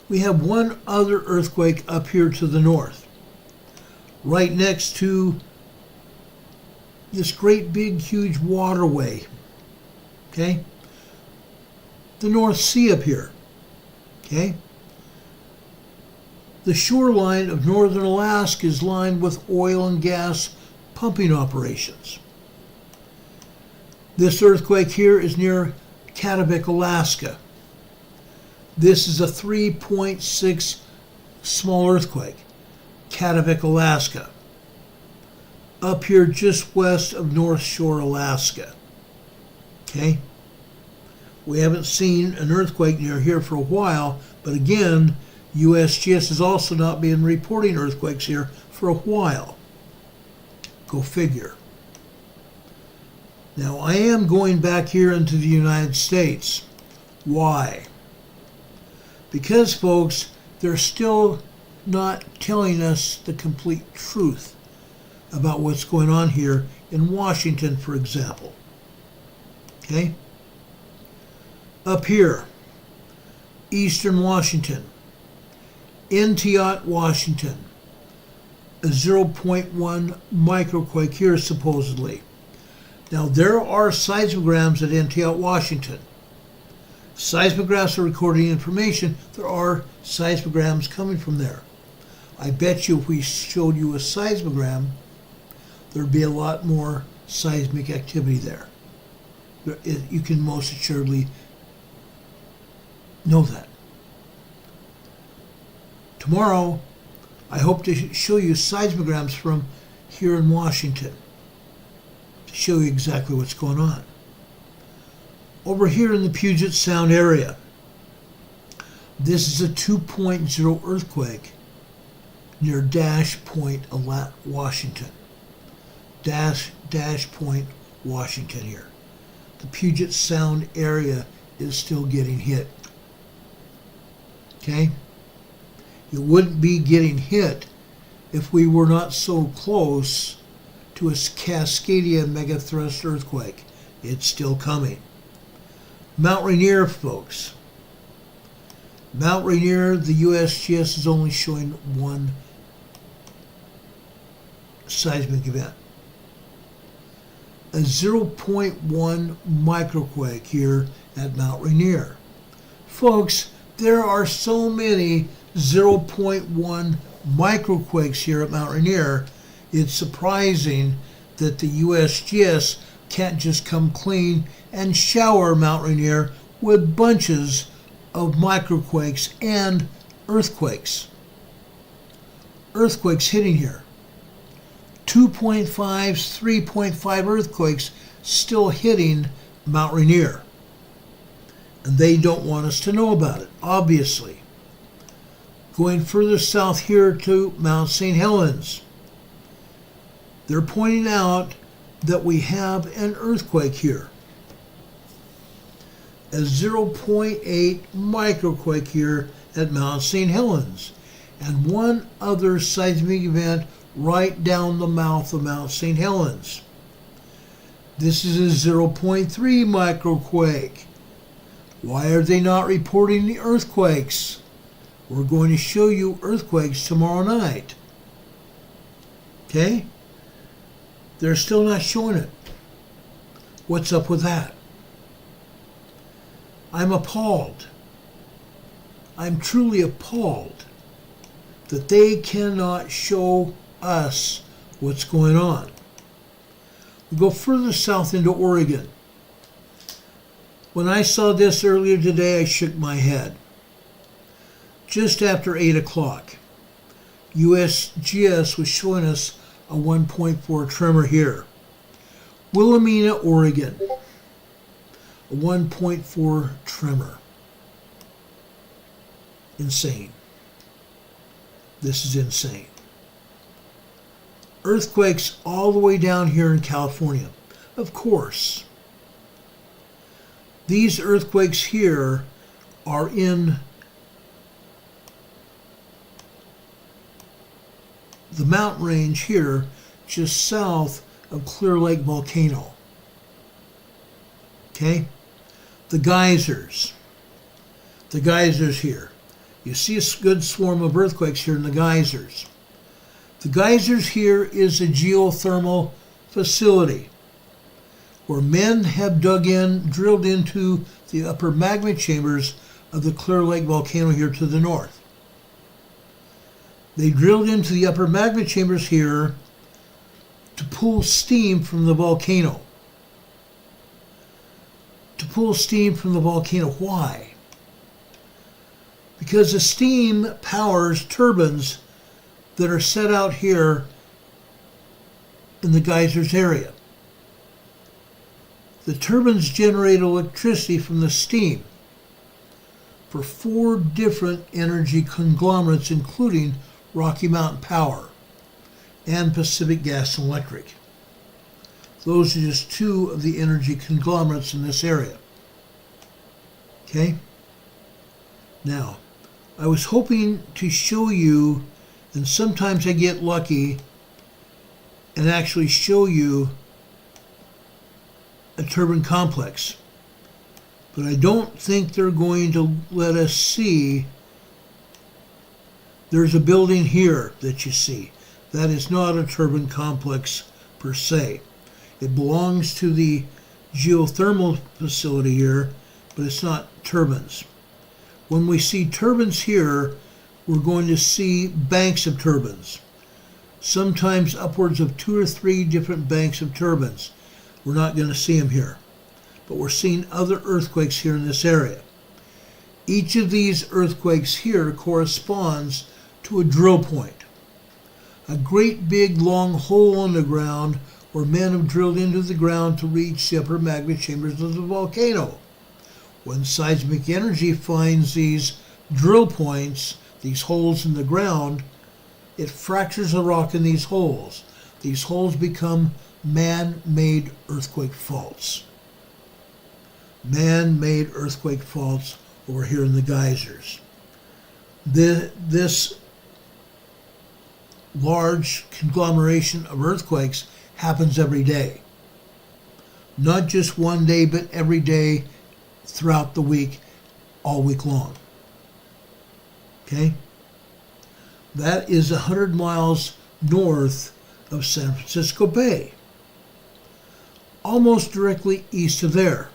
We have one other earthquake up here to the north, right next to this great big huge waterway. Okay? The North Sea up here. Okay? The shoreline of northern Alaska is lined with oil and gas pumping operations. This earthquake here is near Katubik, Alaska. This is a 3.6 small earthquake, Katubik, Alaska. Up here just west of North Shore, Alaska. Okay? We haven't seen an earthquake near here for a while, but again, USGS has also not been reporting earthquakes here for a while. Go figure. Now, I am going back here into the United States. Why? Because, folks, they're still not telling us the complete truth about what's going on here in Washington, for example. Okay? Up here, eastern Washington, Intiot, Washington, a 0.1 microquake here, supposedly. Now, there are seismograms at Intiot, Washington. Seismographs are recording information. There are seismograms coming from there. I bet you if we showed you a seismogram, there'd be a lot more seismic activity there. You can most assuredly know that. Tomorrow, I hope to show you seismograms from here in Washington to show you exactly what's going on. Over here in the Puget Sound area, this is a 2.0 earthquake near Dash Point, Washington. Dash Point, Washington here. The Puget Sound area is still getting hit. Okay? It wouldn't be getting hit if we were not so close to a Cascadia megathrust earthquake. It's still coming. Mount Rainier, folks. Mount Rainier, the USGS is only showing one seismic event. A 0.1 microquake here at Mount Rainier. Folks, there are so many 0.1 microquakes here at Mount Rainier, it's surprising that the USGS can't just come clean and shower Mount Rainier with bunches of microquakes and earthquakes. Earthquakes hitting here. 2.5s, 3.5 earthquakes still hitting Mount Rainier. And they don't want us to know about it, obviously. Going further south here to Mount St. Helens, they're pointing out that we have an earthquake here. A 0.8 microquake here at Mount St. Helens, and one other seismic event right down the mouth of Mount St. Helens. This is a 0.3 microquake. Why are they not reporting the earthquakes? We're going to show you earthquakes tomorrow night. Okay? They're still not showing it. What's up with that? I'm appalled. I'm truly appalled that they cannot show us what's going on. We go further south into Oregon. When I saw this earlier today, I shook my head. Just after 8 o'clock, USGS was showing us a 1.4 tremor here. Wilhelmina, Oregon, a 1.4 tremor. Insane. This is insane. Earthquakes all the way down here in California. Of course. These earthquakes here are in the mountain range here just south of Clear Lake Volcano. Okay? The geysers. The geysers here. You see a good swarm of earthquakes here in the geysers. The geysers here is a geothermal facility where men have drilled into the upper magma chambers of the Clear Lake volcano here to the north. They drilled into the upper magma chambers here to pull steam from the volcano. To pull steam from the volcano. Why? Because the steam powers turbines that are set out here in the geysers area. The turbines generate electricity from the steam for 4 different energy conglomerates, including Rocky Mountain Power and Pacific Gas and Electric. Those are just 2 of the energy conglomerates in this area. Okay? Now, I was hoping to show you, and sometimes I get lucky and actually show you a turbine complex. But I don't think they're going to let us see. There's a building here that you see. That is not a turbine complex per se. It belongs to the geothermal facility here, but it's not turbines. When we see turbines here, we're going to see banks of turbines. Sometimes upwards of 2 or 3 different banks of turbines. We're not going to see them here. but we're seeing other earthquakes here in this area. Each of these earthquakes here corresponds to a drill point, a great big long hole in the ground where men have drilled into the ground to reach the upper magma chambers of the volcano. When seismic energy finds these drill points, these holes in the ground, it fractures the rock in these holes. These holes become man-made earthquake faults. Man-made earthquake faults over here in the geysers. This large conglomeration of earthquakes happens every day. Not just one day, but every day throughout the week, all week long. Okay? That is 100 miles north of San Francisco Bay, almost directly east of there.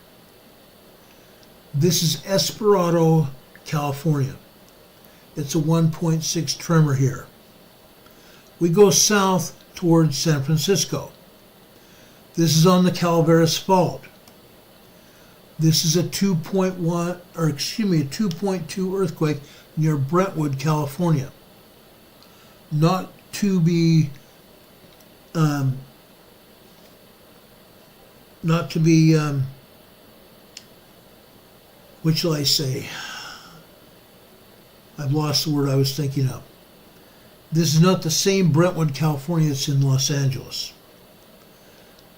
This is Esperado, California. It's a 1.6 tremor here. We go south towards San Francisco. This is on the Calaveras Fault. This is a 2.2 earthquake near Brentwood, California. Not to be what shall I say? I've lost the word I was thinking of. This is not the same Brentwood, California that's in Los Angeles.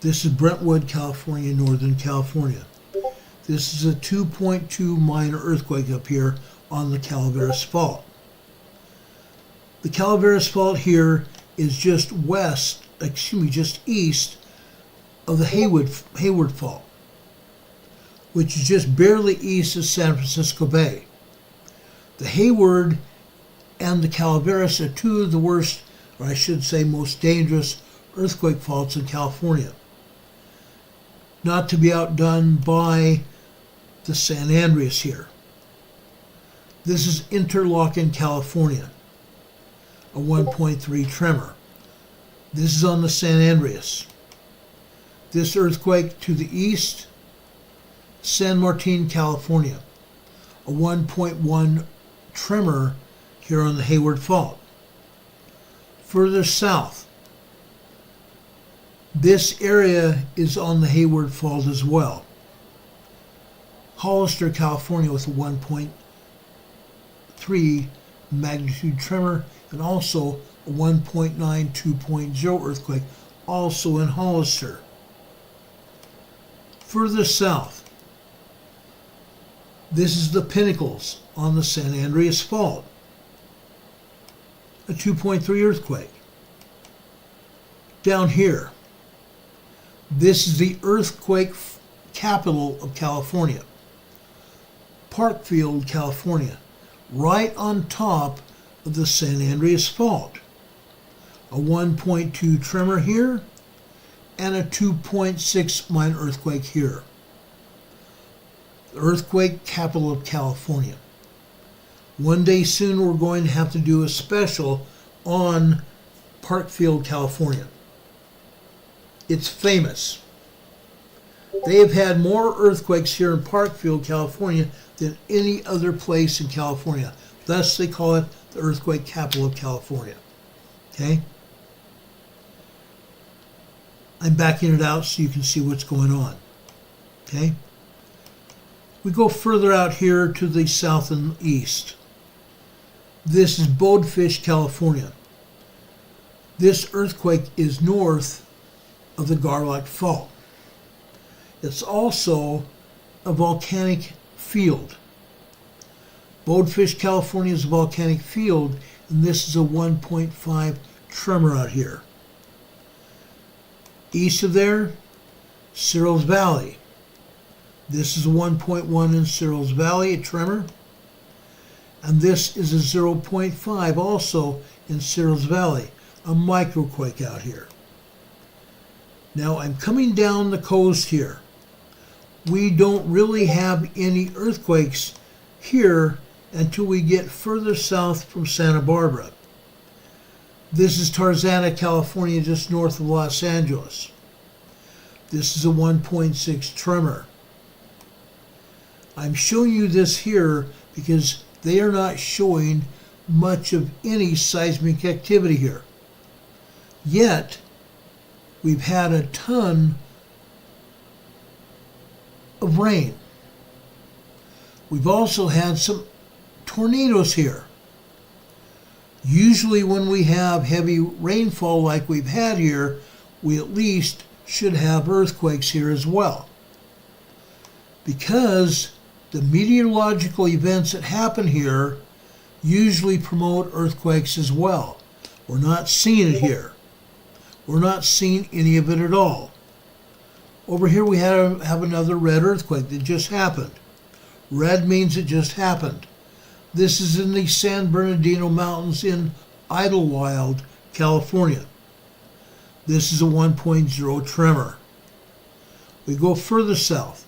This is Brentwood, California, Northern California. This is a 2.2 minor earthquake up here on the Calaveras Fault. The Calaveras Fault here is just east of the Hayward Fault, which is just barely east of San Francisco Bay. The Hayward and the Calaveras are two of the worst, or I should say most dangerous, earthquake faults in California. Not to be outdone by the San Andreas here. This is Interlochen, California, a 1.3 tremor. This is on the San Andreas. This earthquake to the east, San Martin, California, a 1.1 tremor here on the Hayward Fault. Further south, this area is on the Hayward Fault as well. Hollister, California, with a 1.3 magnitude tremor, and also a 1.9 2.0 earthquake, also in Hollister. Further south, this is the Pinnacles on the San Andreas Fault, a 2.3 earthquake. Down here, this is the earthquake capital of California, Parkfield, California, right on top of the San Andreas Fault. A 1.2 tremor here and a 2.6 minor earthquake here. The earthquake capital of California. One day soon we're going to have to do a special on Parkfield, California. It's famous. They have had more earthquakes here in Parkfield, California than any other place in California. Thus they call it the earthquake capital of California. Okay? I'm backing it out so you can see what's going on. Okay? We go further out here to the south and east. This is Bodefish, California. This earthquake is north of the Garlock Fault. It's also a volcanic field. Bodefish, California is a volcanic field, and this is a 1.5 tremor out here. East of there, Searles Valley. This is a 1.1 in Searles Valley, a tremor. And this is a 0.5 also in Searles Valley, a microquake out here. Now I'm coming down the coast here. We don't really have any earthquakes here until we get further south from Santa Barbara. This is Tarzana, California, just north of Los Angeles. This is a 1.6 tremor. I'm showing you this here because they are not showing much of any seismic activity here. Yet, we've had a ton of rain. We've also had some tornadoes here. Usually when we have heavy rainfall like we've had here, we at least should have earthquakes here as well. Because the meteorological events that happen here usually promote earthquakes as well. We're not seeing it here. We're not seeing any of it at all. Over here we have another red earthquake that just happened. Red means it just happened. This is in the San Bernardino Mountains in Idlewild, California. This is a 1.0 tremor. We go further south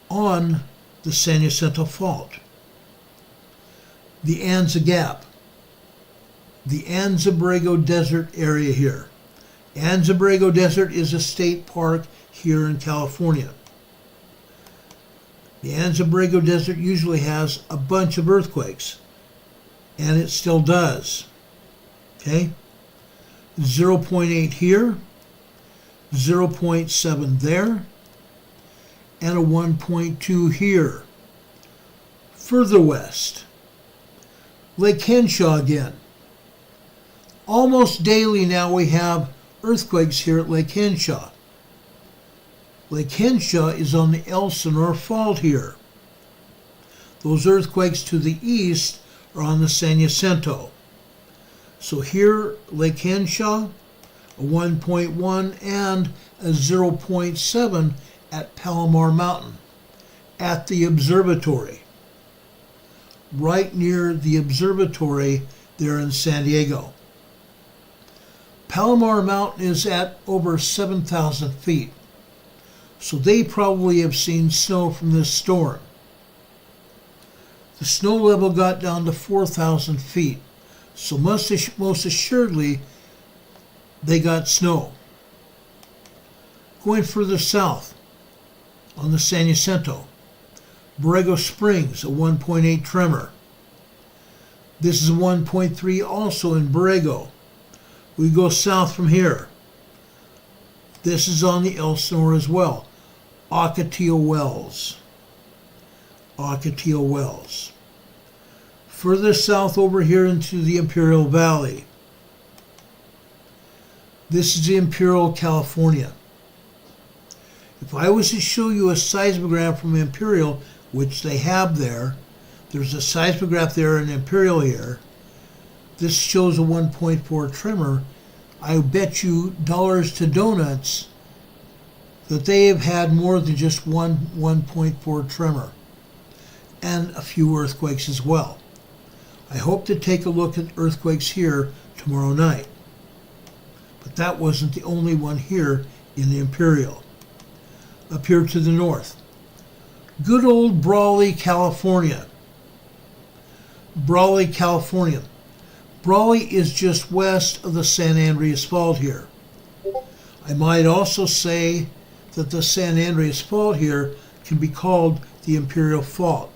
on the San Jacinto Fault, the Anza Gap, the Anza-Borrego Desert area here. Anza-Borrego Desert is a state park here in California. The Anza-Borrego Desert usually has a bunch of earthquakes, and it still does. Okay? 0.8 here, 0.7 there, and a 1.2 here. Further west, Lake Henshaw again. Almost daily now we have earthquakes here at Lake Henshaw. Lake Henshaw is on the Elsinore Fault here. Those earthquakes to the east are on the San Jacinto. So here, Lake Henshaw, a 1.1 and a 0.7 at Palomar Mountain, at the observatory. Right near the observatory there in San Diego. Palomar Mountain is at over 7,000 feet. So they probably have seen snow from this storm. The snow level got down to 4,000 feet. So most assuredly, they got snow. Going further south, on the San Jacinto, Borrego Springs, a 1.8 tremor. This is a 1.3 also in Borrego. We go south from here. This is on the Elsinore as well. Ocotillo Wells. Ocotillo Wells. Further south over here into the Imperial Valley. This is the Imperial, California. If I was to show you a seismograph from Imperial, which they have there, there's a seismograph there in Imperial here. This shows a 1.4 tremor. I bet you dollars to donuts that they have had more than just one 1.4 tremor and a few earthquakes as well. I hope to take a look at earthquakes here tomorrow night. But that wasn't the only one here in the Imperial. Up here to the north, good old Brawley, California. Brawley, California. Brawley is just west of the San Andreas Fault here. I might also say that the San Andreas Fault here can be called the Imperial Fault.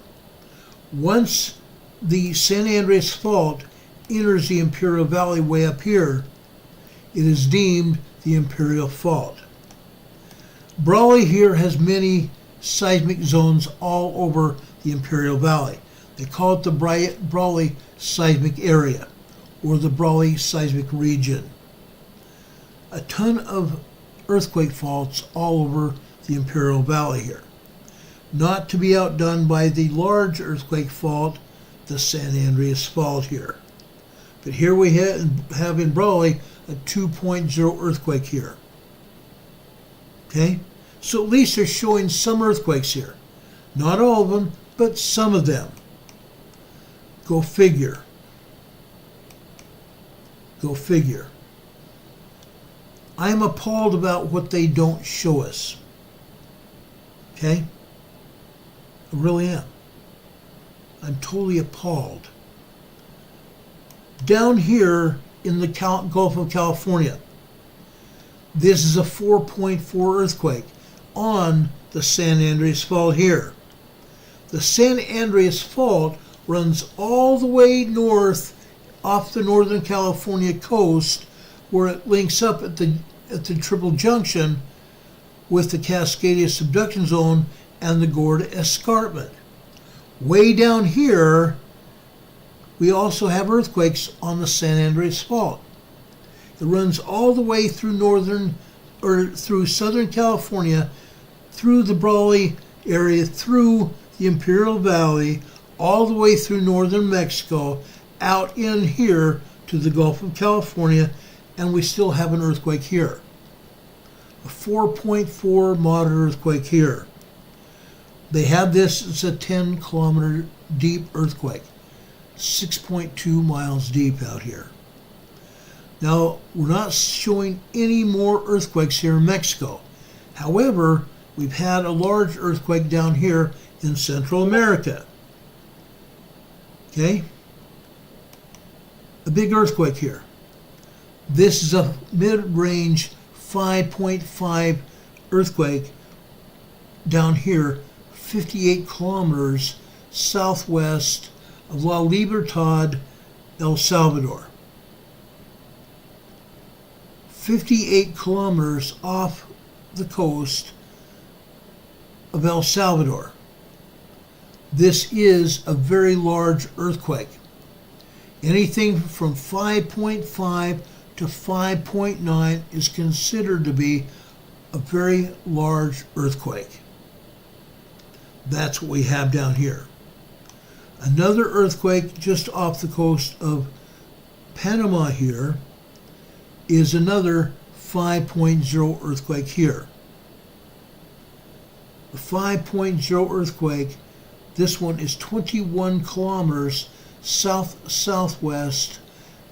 Once the San Andreas Fault enters the Imperial Valley way up here, it is deemed the Imperial Fault. Brawley here has many seismic zones all over the Imperial Valley. They call it the Brawley Seismic Area, or the Brawley Seismic Region. A ton of earthquake faults all over the Imperial Valley here. Not to be outdone by the large earthquake fault, the San Andreas Fault here. But here we have in Brawley a 2.0 earthquake here. Okay? So at least they're showing some earthquakes here. Not all of them, but some of them. Go figure. Go figure. I'm appalled about what they don't show us. Okay? I really am. I'm totally appalled. Down here in the Gulf of California, this is a 4.4 earthquake on the San Andreas Fault here. The San Andreas Fault runs all the way north off the Northern California coast, where it links up at the triple junction with the Cascadia subduction zone and the Gorda Escarpment. Way down here, we also have earthquakes on the San Andreas Fault. It runs all the way through through Southern California, through the Brawley area, through the Imperial Valley, all the way through northern Mexico, out in here to the Gulf of California, and we still have an earthquake here. A 4.4 moderate earthquake here. They had this as a 10-kilometer deep earthquake, 6.2 miles deep out here. Now, we're not showing any more earthquakes here in Mexico. However, we've had a large earthquake down here in Central America. Okay? A big earthquake here. This is a mid-range 5.5 earthquake down here, 58 kilometers southwest of La Libertad, El Salvador. 58 kilometers off the coast of El Salvador. This is a very large earthquake. Anything from 5.5 to 5.9 is considered to be a very large earthquake. That's what we have down here. Another earthquake just off the coast of Panama here is another 5.0 earthquake here. The 5.0 earthquake, this one is 21 kilometers southwest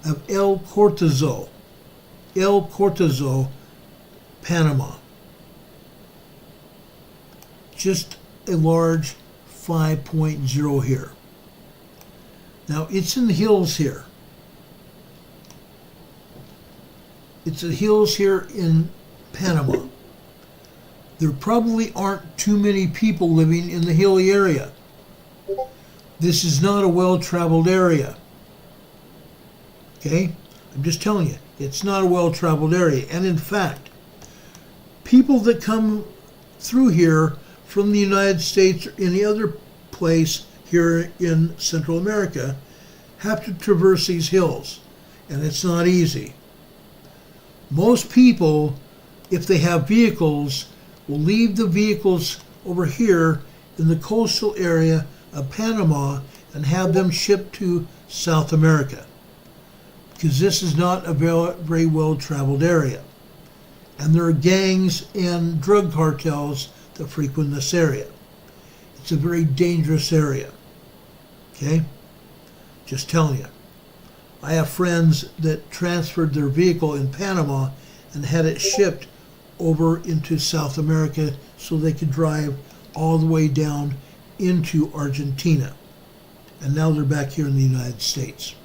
of El Cortizo, Panama. Just a large 5.0 here. Now, it's in the hills here. It's the hills here in Panama. There probably aren't too many people living in the hilly area. This is not a well-traveled area. Okay? I'm just telling you, it's not a well-traveled area. And in fact, people that come through here from the United States or any other place here in Central America have to traverse these hills, and it's not easy. Most people, if they have vehicles, will leave the vehicles over here in the coastal area of Panama and have them shipped to South America, because this is not a very well-traveled area. And there are gangs and drug cartels that frequent this area. It's a very dangerous area. Okay? Just telling you. I have friends that transferred their vehicle in Panama and had it shipped over into South America so they could drive all the way down into Argentina. And now they're back here in the United States.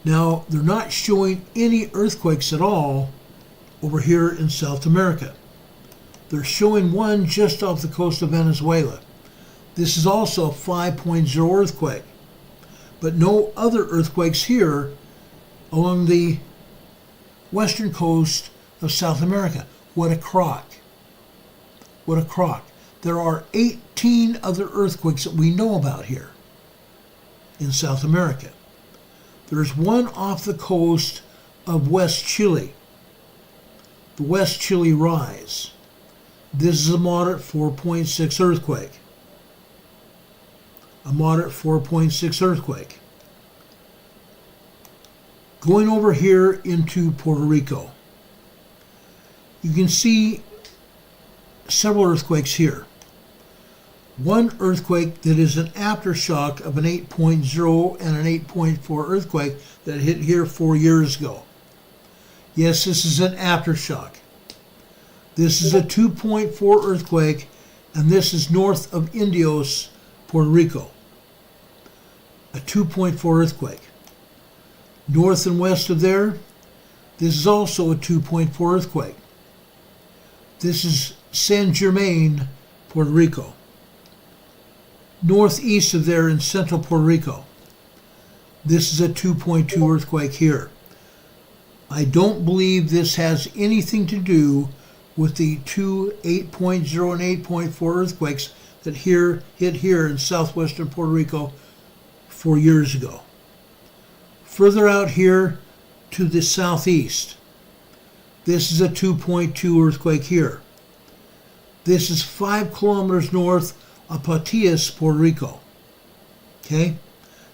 Now, they're not showing any earthquakes at all over here in South America. They're showing one just off the coast of Venezuela. This is also a 5.0 earthquake, but no other earthquakes here along the western coast of South America. What a crock. What a crock. There are 18 other earthquakes that we know about here in South America. There's one off the coast of West Chile, the West Chile Rise. This is a moderate 4.6 earthquake. A moderate 4.6 earthquake. Going over here into Puerto Rico, you can see several earthquakes here. One earthquake that is an aftershock of an 8.0 and an 8.4 earthquake that hit here 4 years ago. Yes, this is an aftershock. This is a 2.4 earthquake, and this is north of Indios, Puerto Rico. A 2.4 earthquake. North and west of there, this is also a 2.4 earthquake. This is San Germain, Puerto Rico. northeast of there in central Puerto Rico. This is a 2.2 earthquake here. I don't believe this has anything to do with the two 8.0 and 8.4 earthquakes that hit here in southwestern Puerto Rico 4 years ago. Further out here to the southeast, this is a 2.2 earthquake here. This is 5 kilometers north of Patillas, Puerto Rico. Okay?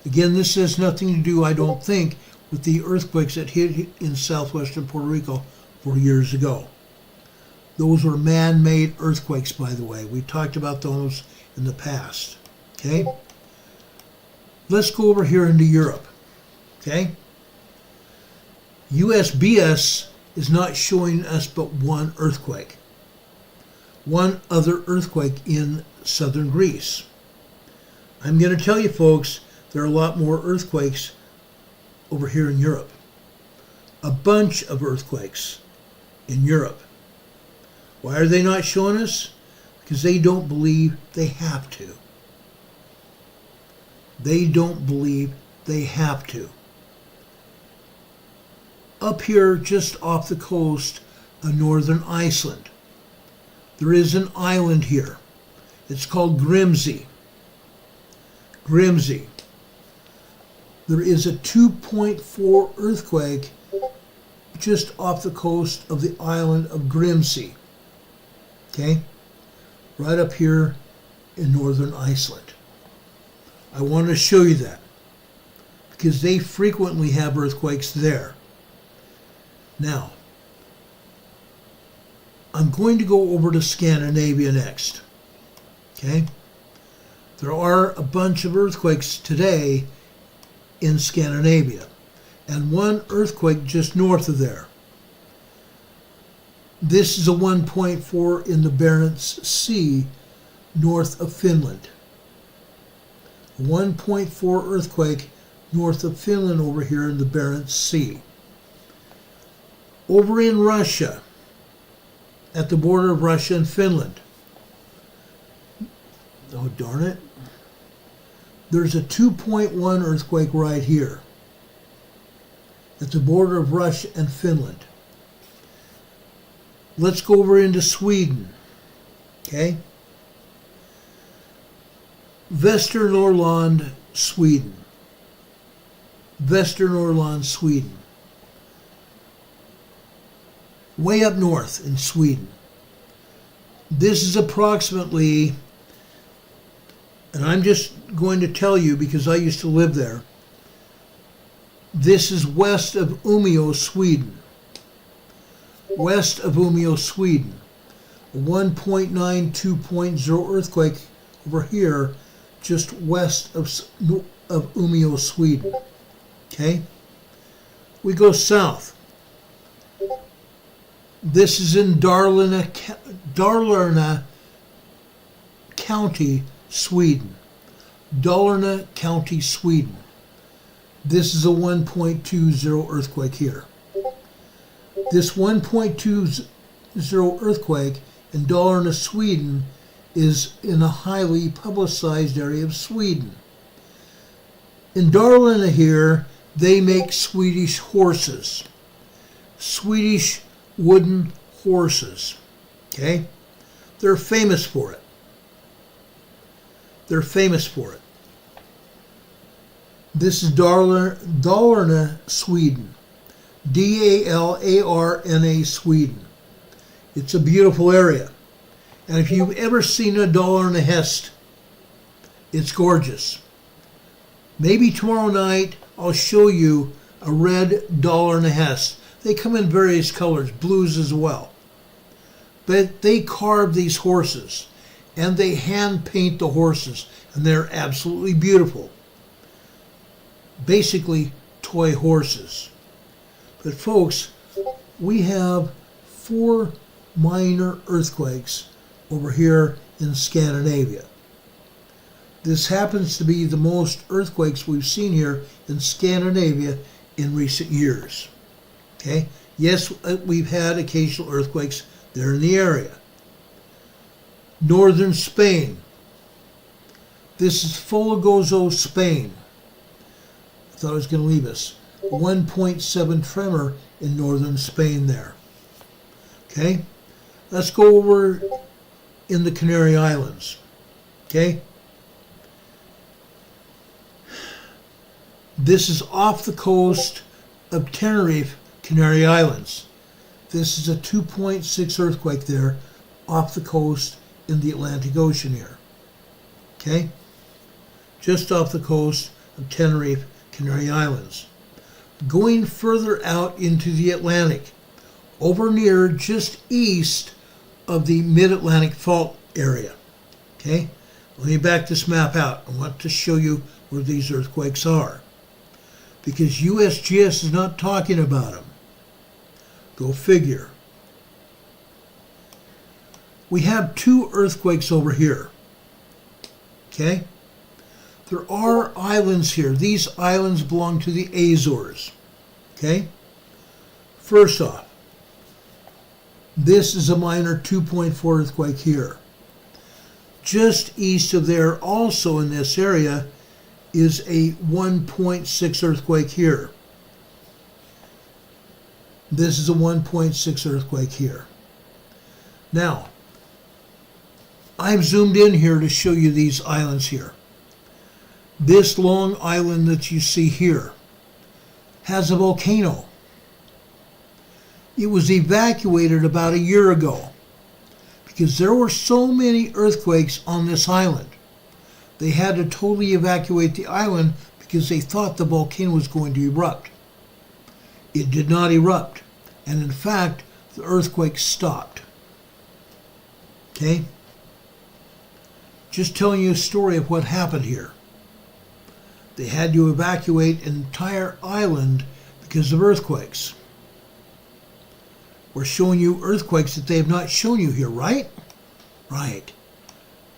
Again, this has nothing to do, I don't think, with the earthquakes that hit in southwestern Puerto Rico 4 years ago. Those were man-made earthquakes, by the way. We talked about those in the past. Okay? Let's go over here into Europe. Okay? USGS is not showing us but one earthquake. One other earthquake in southern Greece. I'm going to tell you, folks, there are a lot more earthquakes over here in Europe. A bunch of earthquakes in Europe. Why are they not showing us? Because they don't believe they have to. They don't believe they have to. Up here, just off the coast of northern Iceland, there is an island here. It's called Grimsey. Grimsey. There is a 2.4 earthquake just off the coast of the island of Grimsey. Okay? Right up here in northern Iceland. I want to show you that because they frequently have earthquakes there. Now, I'm going to go over to Scandinavia next. Okay? There are a bunch of earthquakes today in Scandinavia, and one earthquake just north of there. This is a 1.4 in the Barents Sea, north of Finland. A 1.4 earthquake north of Finland over here in the Barents Sea. Over in Russia, at the border of Russia and Finland. Oh, darn it. There's a 2.1 earthquake right here at the border of Russia and Finland. Let's go over into Sweden. Okay? Västernorrland, Sweden. Västernorrland, Sweden. Way up north in Sweden. This is approximately, and I'm just going to tell you because I used to live there, this is west of Umeå, Sweden. West of Umeå, Sweden. A 1.9, 2.0 earthquake over here, just west of Umeå, Sweden. Okay? We go south. This is in Dalarna County, Sweden. Dalarna County, Sweden. This is a 1.20 earthquake here. This 1.20 earthquake in Dalarna, Sweden is in a highly publicized area of Sweden. In Dalarna here, they make Swedish horses. Swedish wooden horses. Okay? They're famous for it. They're famous for it. This is Dalarna, Sweden. Dalarna, Sweden. It's a beautiful area. And if you've ever seen a Dalarna hest, it's gorgeous. Maybe tomorrow night I'll show you a red Dalarna hest. They come in various colors, blues as well. But they carve these horses, and they hand paint the horses, and they're absolutely beautiful. Basically, toy horses. But folks, we have 4 minor earthquakes over here in Scandinavia. This happens to be the most earthquakes we've seen here in Scandinavia in recent years. Okay? Yes, we've had occasional earthquakes there in the area. Northern Spain. This is Folgoso, Spain. I thought I was going to leave us. 1.7 tremor in northern Spain there. Okay? Let's go over in the Canary Islands. Okay? This is off the coast of Tenerife, Canary Islands. This is a 2.6 earthquake there off the coast in the Atlantic Ocean here. Okay? Just off the coast of Tenerife, Canary Islands. Going further out into the Atlantic, over near just east of the Mid-Atlantic Fault area. Okay? Let me back this map out. I want to show you where these earthquakes are, because USGS is not talking about them. Go figure. We have two earthquakes over here. Okay? There are islands here. These islands belong to the Azores. Okay? First off, this is a minor 2.4 earthquake here. Just east of there, also in this area, is a 1.6 earthquake here. This is a 1.6 earthquake here. Now, I've zoomed in here to show you these islands here. This long island that you see here has a volcano. It was evacuated about a year ago because there were so many earthquakes on this island. They had to totally evacuate the island because they thought the volcano was going to erupt. It did not erupt, and in fact, the earthquake stopped. Okay? Just telling you a story of what happened here. They had to evacuate an entire island because of earthquakes. We're showing you earthquakes that they have not shown you here, right? Right.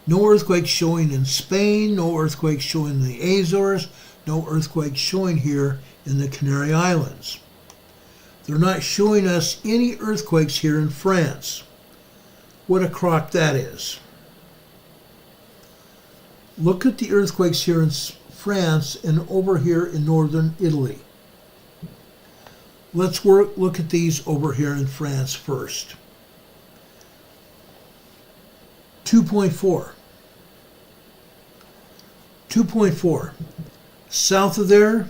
No earthquakes showing in Spain, no earthquakes showing in the Azores, no earthquakes showing here in the Canary Islands. They're not showing us any earthquakes here in France. What a crock that is. Look at the earthquakes here in France and over here in northern Italy. Let's look at these over here in France first. 2.4. 2.4. South of there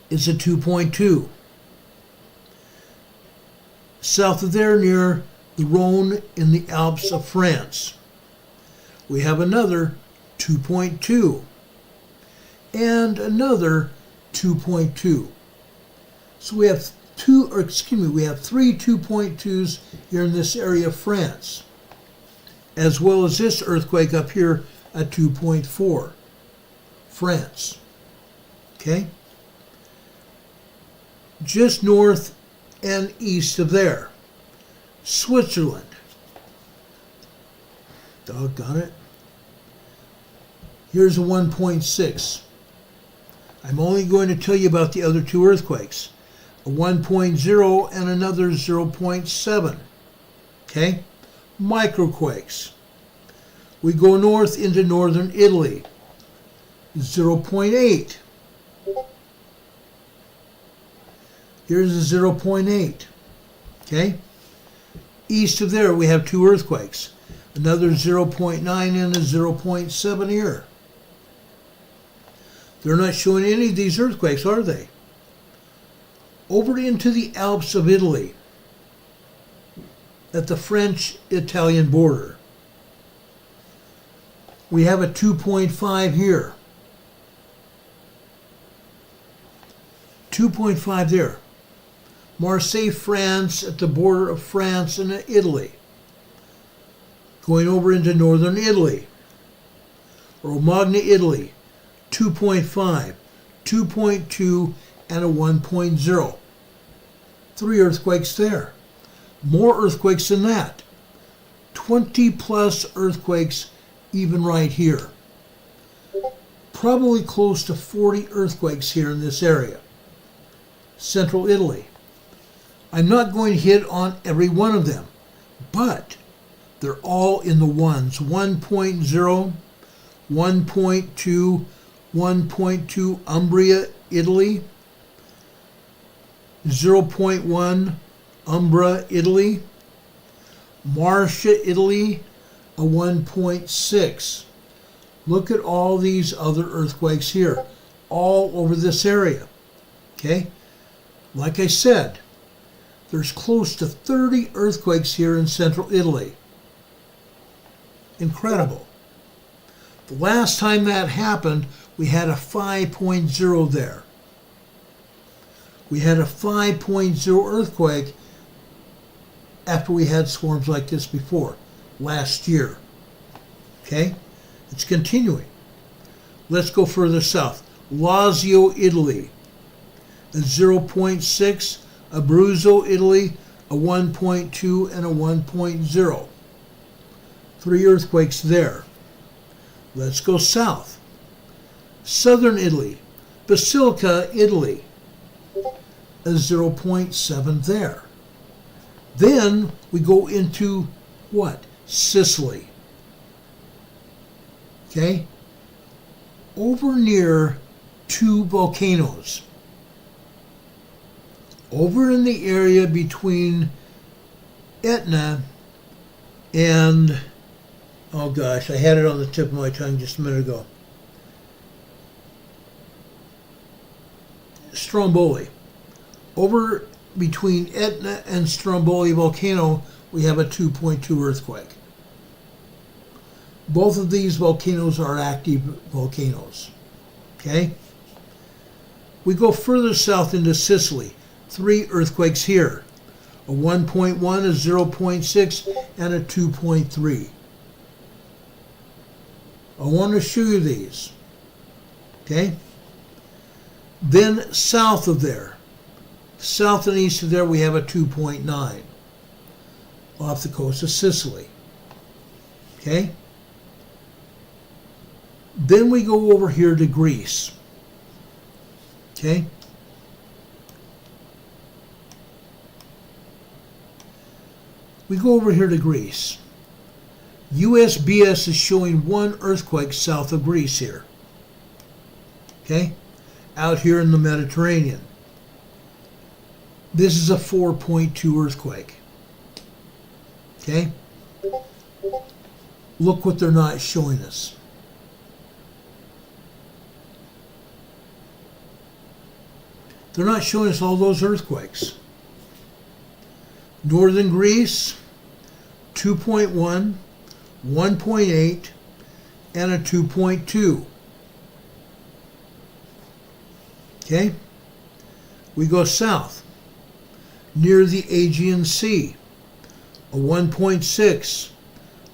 is a 2.2. South of there, near the Rhone in the Alps of France, we have another 2.2 and another 2.2. So we have we have three 2.2s here in this area of France, as well as this earthquake up here at 2.4, France. Okay? Just north and east of there, Switzerland. Doggone it. Here's a 1.6. I'm only going to tell you about the other two earthquakes, a 1.0 and another 0.7. Okay? Microquakes. We go north into northern Italy, 0.8. Here's a 0.8. Okay? East of there, we have two earthquakes, another 0.9 and a 0.7 here. They're not showing any of these earthquakes, are they? Over into the Alps of Italy, at the French-Italian border, we have a 2.5 here. 2.5 there. Marseille, France, at the border of France and Italy. Going over into northern Italy. Romagna, Italy, 2.5, 2.2, and a 1.0. Three earthquakes there. More earthquakes than that. 20 plus earthquakes even right here. Probably close to 40 earthquakes here in this area. Central Italy. I'm not going to hit on every one of them, but They're all in the ones. 1.0, 1.2, 1.2 Umbria, Italy. 0.1 Umbra, Italy. Marcia, Italy, a 1.6. Look at all these other earthquakes here, all over this area. Okay? Like I said, there's close to 30 earthquakes here in central Italy. Incredible. The last time that happened, we had a 5.0 there. We had a 5.0 earthquake after we had storms like this before, last year. Okay? It's continuing. Let's go further south. Lazio, Italy, a 0.6. Abruzzo, Italy, a 1.2 and a 1.0. 3 earthquakes there. Let's go south. Southern Italy, Basilica, Italy, a 0.7 there. Then we go into what? Sicily. Okay? Over near 2 volcanoes. Over in the area between Etna and, oh gosh, I had it on the tip of my tongue just a minute ago. Stromboli. Over between Etna and Stromboli volcano, we have a 2.2 earthquake. Both of these volcanoes are active volcanoes. Okay? We go further south into Sicily. 3 earthquakes here. A 1.1, a 0.6, and a 2.3. I want to show you these. Okay? Then south of there, south and east of there, we have a 2.9 off the coast of Sicily. Okay? Then we go over here to Greece. Okay? We go over here to Greece. USGS is showing 1 earthquake south of Greece here. Okay? Out here in the Mediterranean. This is a 4.2 earthquake. Okay? Look what they're not showing us. They're not showing us all those earthquakes. Northern Greece, 2.1, 1.8, and a 2.2. Okay? We go south, near the Aegean Sea, a 1.6,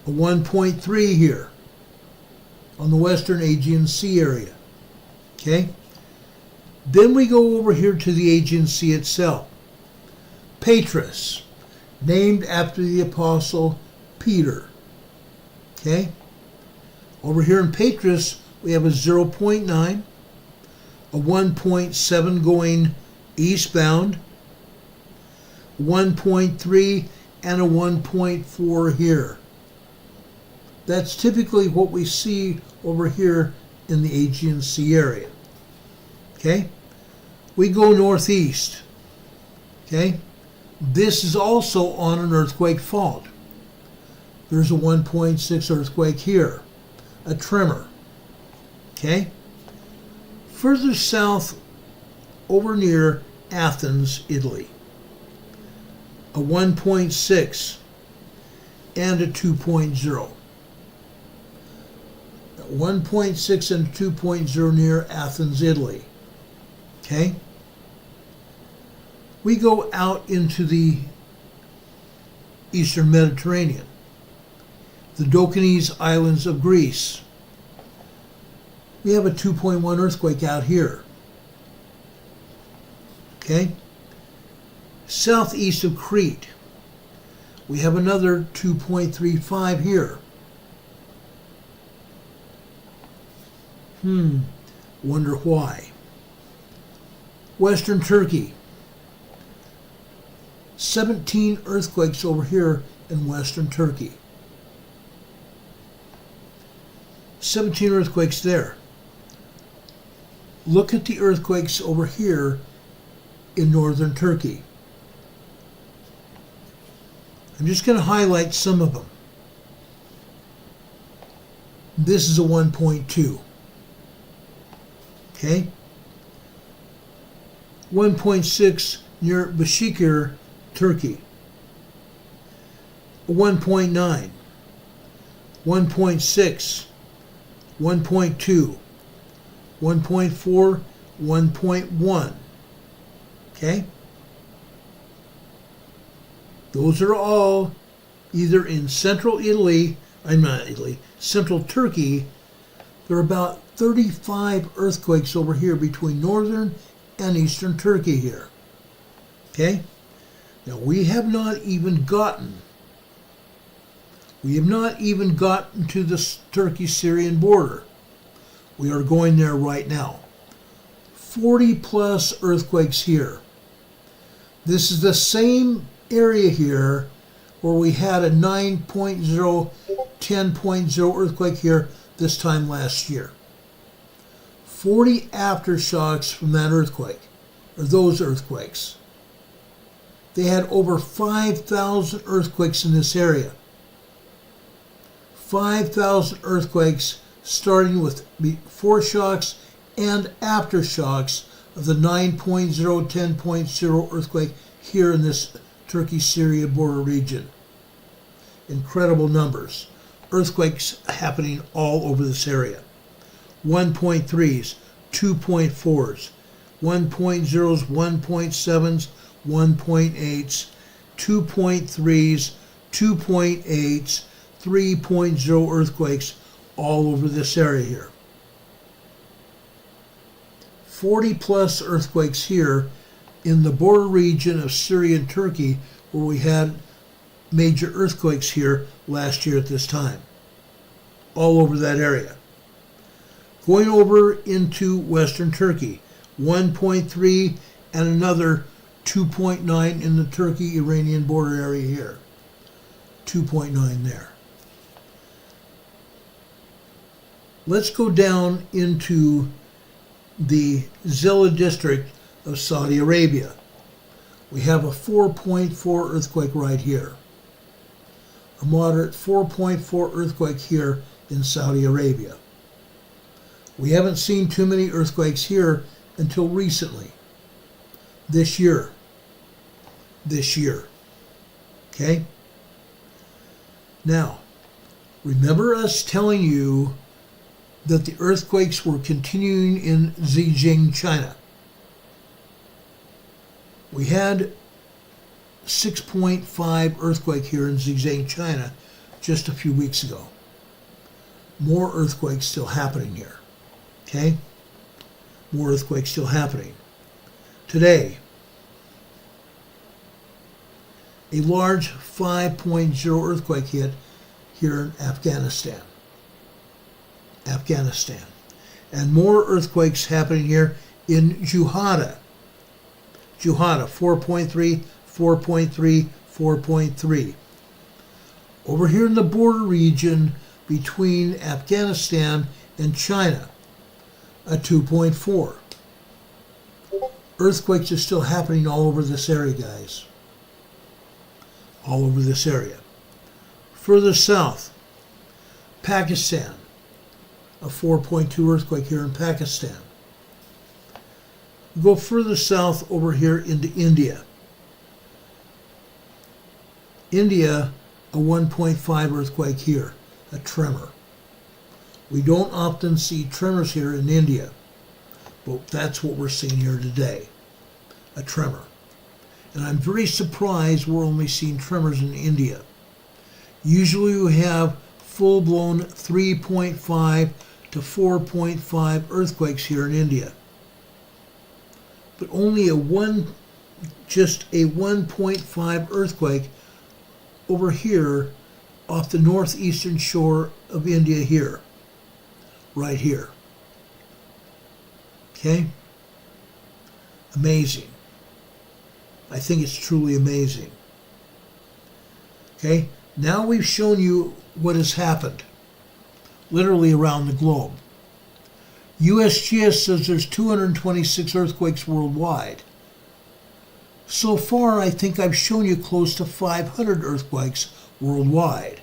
a 1.3 here, on the western Aegean Sea area. Okay? Then we go over here to the Aegean Sea itself. Patras, named after the Apostle Peter. Okay? Over here in Patras, we have a 0.9, a 1.7 going eastbound, 1.3, and a 1.4 here. That's typically what we see over here in the Aegean Sea area. Okay? We go northeast. Okay? This is also on an earthquake fault. There's a 1.6 earthquake here, a tremor. Okay? Further south, over near Athens, Italy, a 1.6 and a 2.0. 1.6 and 2.0 near Athens, Italy. Okay? We go out into the eastern Mediterranean, the Dokinis Islands of Greece. We have a 2.1 earthquake out here. Okay? Southeast of Crete, we have another 2.35 here. Wonder why. Western Turkey, 17 earthquakes over here in Western Turkey. 17 earthquakes there. Look at the earthquakes over here in northern Turkey. I'm just going to highlight some of them. This is a 1.2. Okay? 1.6 near Bashikir, Turkey. 1.9. 1.6. 1.2. 1.4. 1.1. Okay? Those are all either in central central Turkey. There are about 35 earthquakes over here between northern and eastern Turkey here. Okay? Now we have not even gotten to the Turkey-Syrian border. We are going there right now. 40 plus earthquakes here. This is the same area here where we had a 9.0, 10.0 earthquake here this time last year. 40 aftershocks from that earthquake, or those earthquakes. They had over 5,000 earthquakes in this area. 5,000 earthquakes starting with foreshocks and aftershocks of the 9.0, 10.0 earthquake here in this Turkey-Syria border region. Incredible numbers. Earthquakes happening all over this area. 1.3s, 2.4s, 1.0s, 1.7s, 1.8s, 2.3s, 2.8s, 3.0 earthquakes all over this area here. 40 plus earthquakes here in the border region of Syria and Turkey, where we had major earthquakes here last year at this time. All over that area. Going over into western Turkey, 1.3 and another 2.9 in the Turkey-Iranian border area here. 2.9 there. Let's go down into the Zilla district of Saudi Arabia. We have a 4.4 earthquake right here. A moderate 4.4 earthquake here in Saudi Arabia. We haven't seen too many earthquakes here until recently. This year. Okay? Now, remember us telling you that the earthquakes were continuing in Zhejiang, China. We had 6.5 earthquake here in Zhejiang, China just a few weeks ago. More earthquakes still happening here. Okay? More earthquakes still happening. Today, a large 5.0 earthquake hit here in Afghanistan. And more earthquakes happening here in Juhada. 4.3, 4.3, 4.3. Over here in the border region between Afghanistan and China, a 2.4. Earthquakes are still happening all over this area, guys. All over this area. Further south, Pakistan, a 4.2 earthquake here in Pakistan. Go further south over here into India. India, a 1.5 earthquake here, a tremor. We don't often see tremors here in India, but that's what we're seeing here today, a tremor. And I'm very surprised we're only seeing tremors in India. Usually we have full-blown 3.5 to 4.5 earthquakes here in India. But only just a 1.5 earthquake over here off the northeastern shore of India here. Right here. Okay? Amazing. I think it's truly amazing. Okay? Now we've shown you what has happened. literally around the globe. USGS says there's 226 earthquakes worldwide. So far, I think I've shown you close to 500 earthquakes worldwide.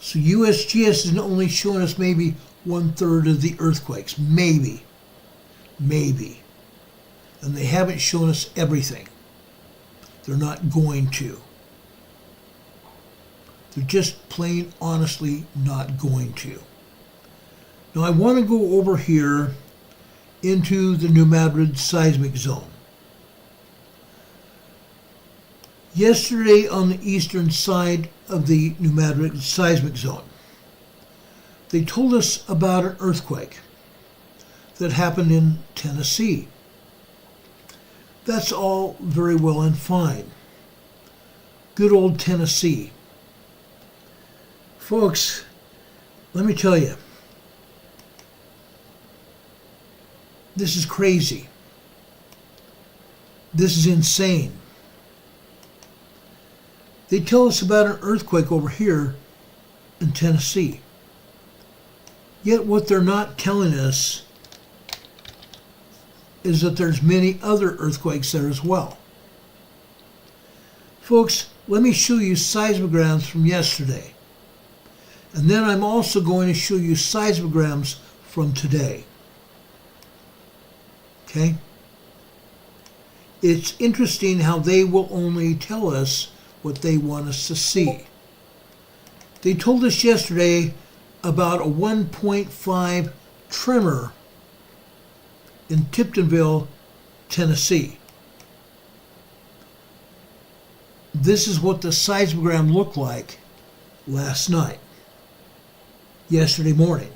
So USGS is only showing us maybe 1/3 of the earthquakes. Maybe. And they haven't shown us everything. They're not going to. They're just plain honestly not going to. Now I want to go over here into the New Madrid seismic zone. Yesterday on the eastern side of the New Madrid seismic zone, they told us about an earthquake that happened in Tennessee. That's all very well and fine. Good old Tennessee. Folks, let me tell you, this is crazy. This is insane. They tell us about an earthquake over here in Tennessee. Yet what they're not telling us is that there's many other earthquakes there as well. Folks, let me show you seismograms from yesterday. And then I'm also going to show you seismograms from today. Okay? It's interesting how they will only tell us what they want us to see. They told us yesterday about a 1.5 tremor in Tiptonville, Tennessee. This is what the seismogram looked like last night, yesterday morning.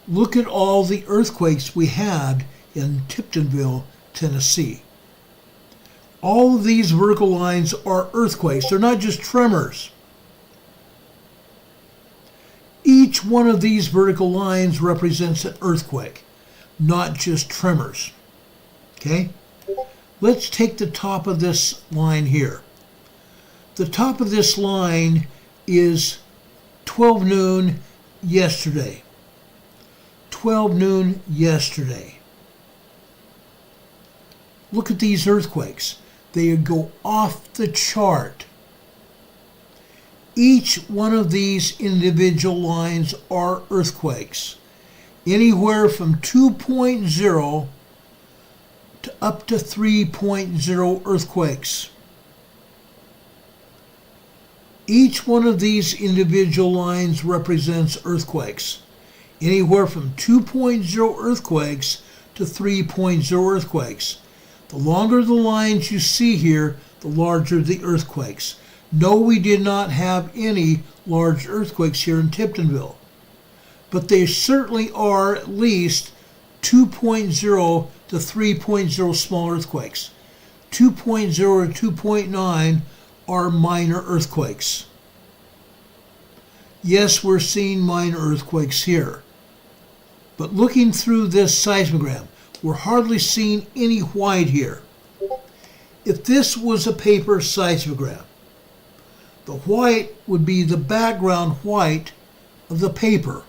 Look at all the earthquakes we had in Tiptonville, Tennessee. All of these vertical lines are earthquakes. They're not just tremors. Each one of these vertical lines represents an earthquake, not just tremors. Okay? Let's take the top of this line here. The top of this line is 12 noon yesterday. 12 noon yesterday. Look at these earthquakes. They go off the chart. Each one of these individual lines are earthquakes. Anywhere from 2.0 to up to 3.0 earthquakes. Each one of these individual lines represents earthquakes. Anywhere from 2.0 earthquakes to 3.0 earthquakes. The longer the lines you see here, the larger the earthquakes. No, we did not have any large earthquakes here in Tiptonville, but they certainly are at least 2.0 to 3.0 small earthquakes. 2.0 to 2.9 are minor earthquakes. Yes, we're seeing minor earthquakes here, but looking through this seismogram, we're hardly seeing any white here. If this was a paper seismogram, the white would be the background white of the paper.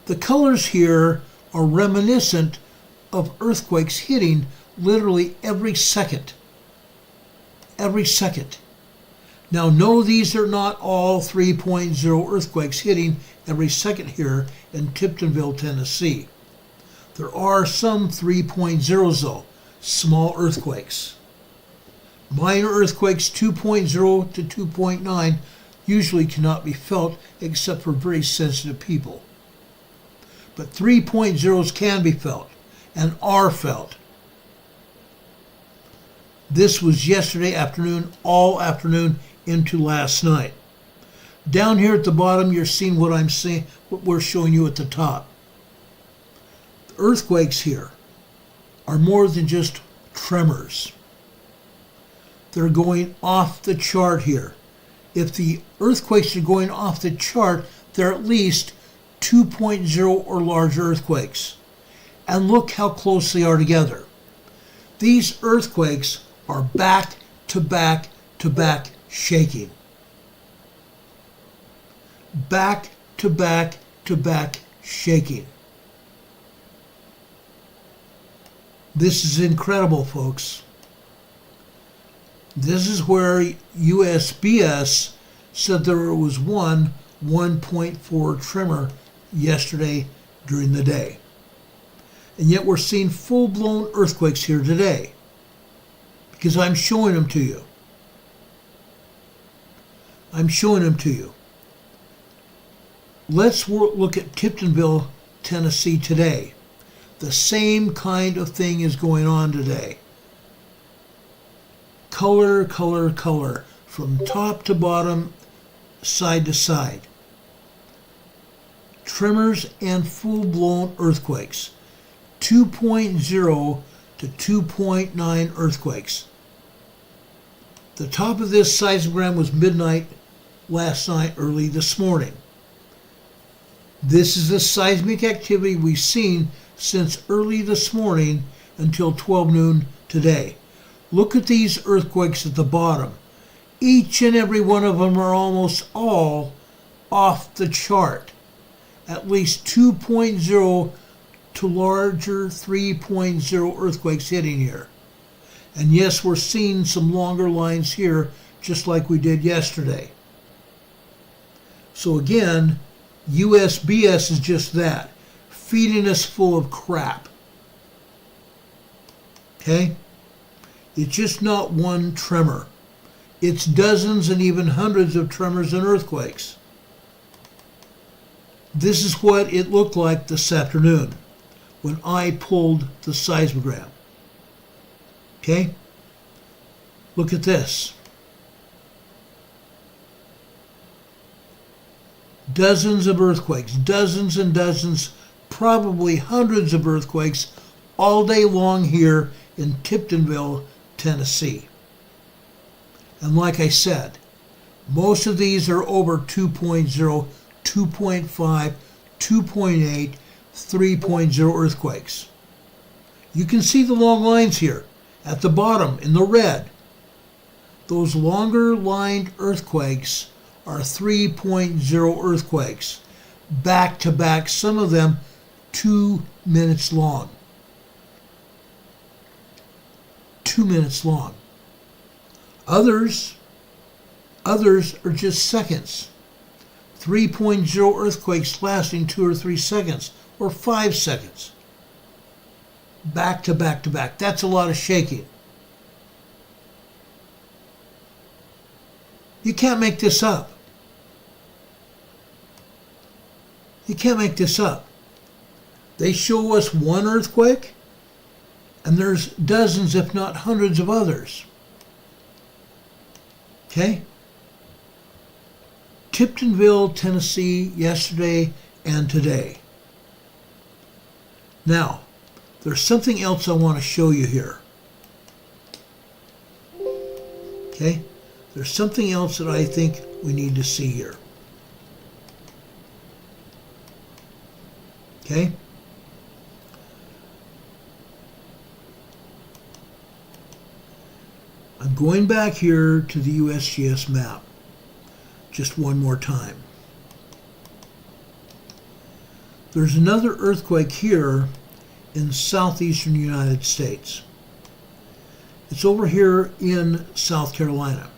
The colors here are reminiscent of earthquakes hitting literally every second. Every second. Now, no, these are not all 3.0 earthquakes hitting every second here in Tiptonville, Tennessee. There are some 3.0s though, small earthquakes. Minor earthquakes 2.0 to 2.9 usually cannot be felt except for very sensitive people. But 3.0s can be felt and are felt. This was yesterday afternoon, all afternoon into last night. Down here at the bottom, you're seeing what I'm saying, what we're showing you at the top. The earthquakes here are more than just tremors. They're going off the chart here. If the earthquakes are going off the chart, they're at least 2.0 or larger earthquakes. And look how close they are together. These earthquakes are back to back to back shaking. back to back to back shaking. This is incredible, folks. This is where USGS said there was one 1.4 tremor yesterday during the day. And yet we're seeing full-blown earthquakes here today because I'm showing them to you. I'm showing them to you. Let's look at Tiptonville, Tennessee today. The same kind of thing is going on today. Color, color, color, from top to bottom, side to side. Tremors and full-blown earthquakes. 2.0 to 2.9 earthquakes. The top of this seismogram was midnight last night, early this morning. This is the seismic activity we've seen since early this morning until 12 noon today. Look at these earthquakes at the bottom. Each and every one of them are almost all off the chart. At least 2.0 to larger 3.0 earthquakes hitting here. And yes, we're seeing some longer lines here, just like we did yesterday. So again, USGS is just that, feeding us full of crap. Okay? It's just not one tremor. It's dozens and even hundreds of tremors and earthquakes. This is what it looked like this afternoon when I pulled the seismogram. Okay? Look at this. Dozens of earthquakes, dozens and dozens, probably hundreds of earthquakes all day long here in Tiptonville, Tennessee. And like I said, most of these are over 2.0, 2.5, 2.8, 3.0 earthquakes. You can see the long lines here at the bottom in the red. Those longer lined earthquakes are 3.0 earthquakes, back to back, some of them 2 minutes long. 2 minutes long. Others are just seconds. 3.0 earthquakes lasting 2 or 3 seconds or 5 seconds. Back to back to back. That's a lot of shaking. You can't make this up. You can't make this up. They show us one earthquake, and there's dozens, if not hundreds of others. Okay? Tiptonville, Tennessee, yesterday and today. Now, there's something else I want to show you here. Okay? There's something else that I think we need to see here. Okay? I'm going back here to the USGS map just one more time. There's another earthquake here in southeastern United States. It's over here in South Carolina.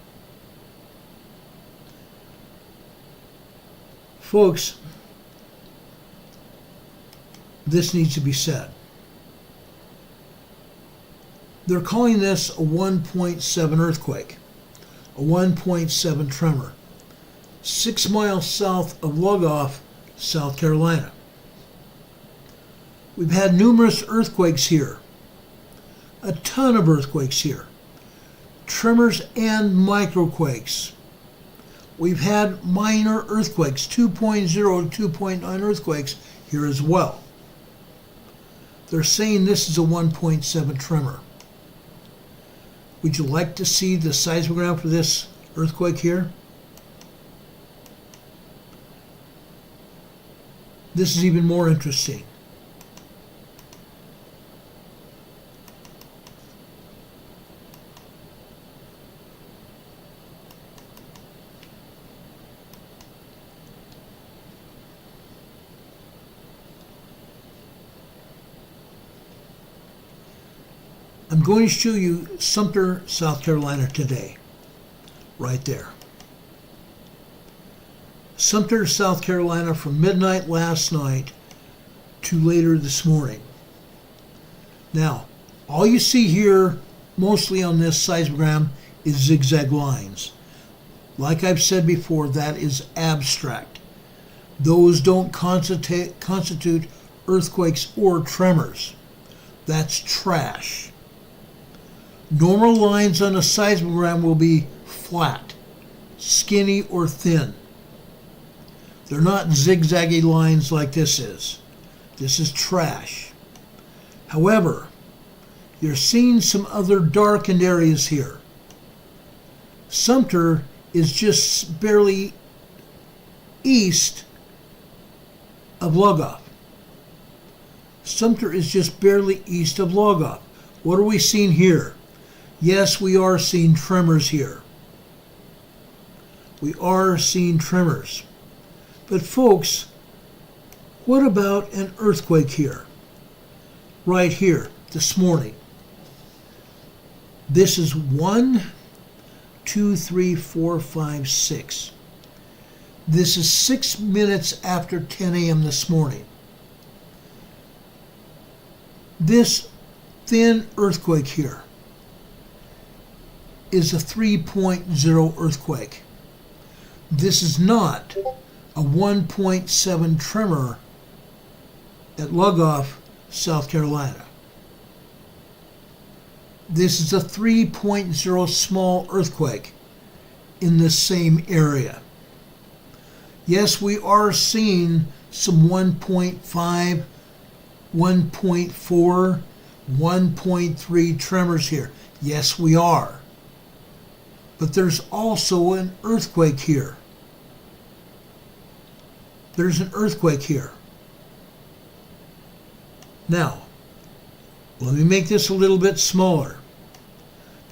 Folks, this needs to be said. They're calling this a 1.7 earthquake, a 1.7 tremor, 6 miles south of Lugoff, South Carolina. We've had numerous earthquakes here, a ton of earthquakes here, tremors and microquakes. We've had minor earthquakes, 2.0 to 2.9 earthquakes here as well. They're saying this is a 1.7 tremor. Would you like to see the seismogram for this earthquake here? This is even more interesting. I'm going to show you Sumter, South Carolina today. Right there. Sumter, South Carolina from midnight last night to later this morning. Now, all you see here, mostly on this seismogram, is zigzag lines. Like I've said before, that is abstract. Those don't constitute earthquakes or tremors. That's trash. Normal lines on a seismogram will be flat, skinny, or thin. They're not zigzaggy lines like this is. This is trash. However, you're seeing some other darkened areas here. Sumter is just barely east of Lugoff. Sumter is just barely east of Lugoff. What are we seeing here? Yes, we are seeing tremors here. We are seeing tremors. But folks, what about an earthquake here? Right here, this morning. This is 1, 2, 3, 4, 5, 6. This is 6 minutes after 10 a.m. this morning. This thin earthquake here is a 3.0 earthquake. This is not a 1.7 tremor at Lugoff, South Carolina. This is a 3.0 small earthquake in the same area. Yes, we are seeing some 1.5, 1.4, 1.3 tremors here. Yes, we are. But there's also an earthquake here. There's an earthquake here. Now, let me make this a little bit smaller,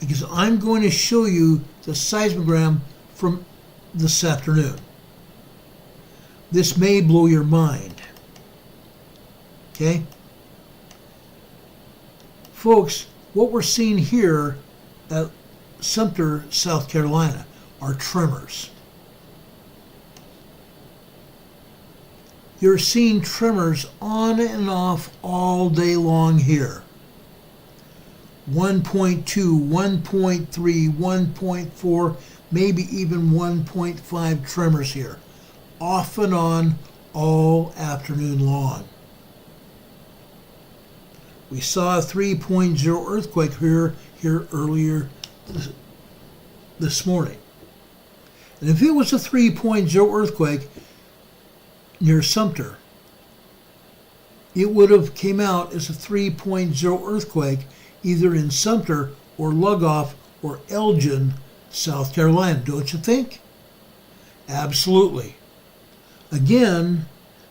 because I'm going to show you the seismogram from this afternoon. This may blow your mind. Okay? Folks, what we're seeing here at Sumter, South Carolina, are tremors. You're seeing tremors on and off all day long here. 1.2, 1.3, 1.4, maybe even 1.5 tremors here, off and on all afternoon long. We saw a 3.0 earthquake here earlier this morning. And if it was a 3.0 earthquake near Sumter, it would have came out as a 3.0 earthquake either in Sumter or Lugoff or Elgin, South Carolina, don't you think? Absolutely. Again,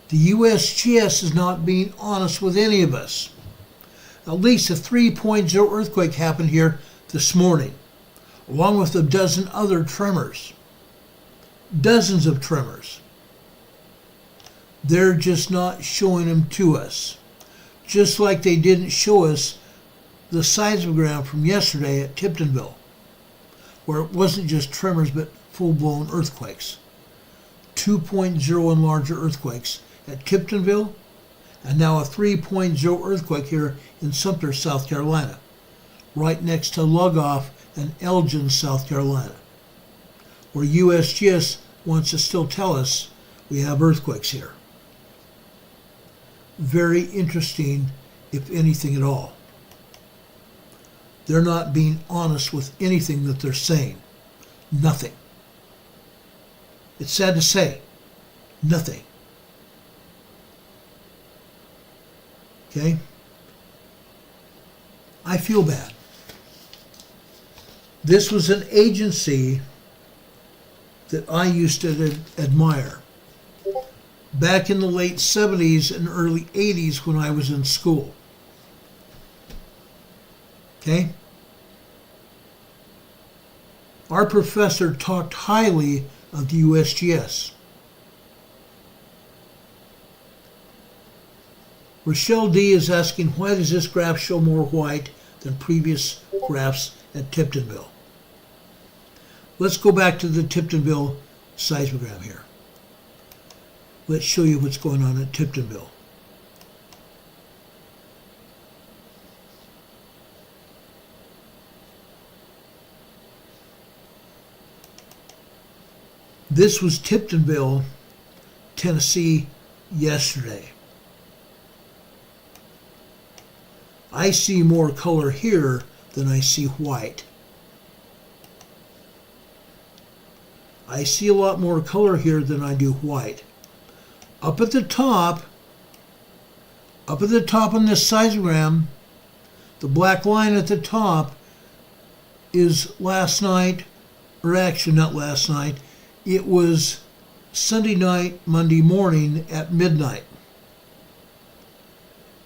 the USGS is not being honest with any of us. At least a 3.0 earthquake happened here this morning, along with a dozen other tremors. Dozens of tremors. They're just not showing them to us. Just like they didn't show us the seismogram from yesterday at Tiptonville, where it wasn't just tremors but full-blown earthquakes. 2.0 and larger earthquakes at Tiptonville, and now a 3.0 earthquake here in Sumter, South Carolina, right next to Lugoff and Elgin, South Carolina, where USGS wants to still tell us we have earthquakes here. Very interesting, if anything at all. They're not being honest with anything that they're saying. Nothing. It's sad to say. Nothing. Okay? I feel bad. This was an agency that I used to admire back in the late 70s and early 80s when I was in school. Okay? Our professor talked highly of the USGS. Rochelle D is asking, why does this graph show more white than previous graphs at Tiptonville. Let's go back to the Tiptonville seismogram here. Let's show you what's going on at Tiptonville. This was Tiptonville, Tennessee, yesterday. I see more color here than I see white. I see a lot more color here than I do white. Up at the top on this seismogram, the black line at the top is last night, or actually not last night, it was Sunday night, Monday morning at midnight.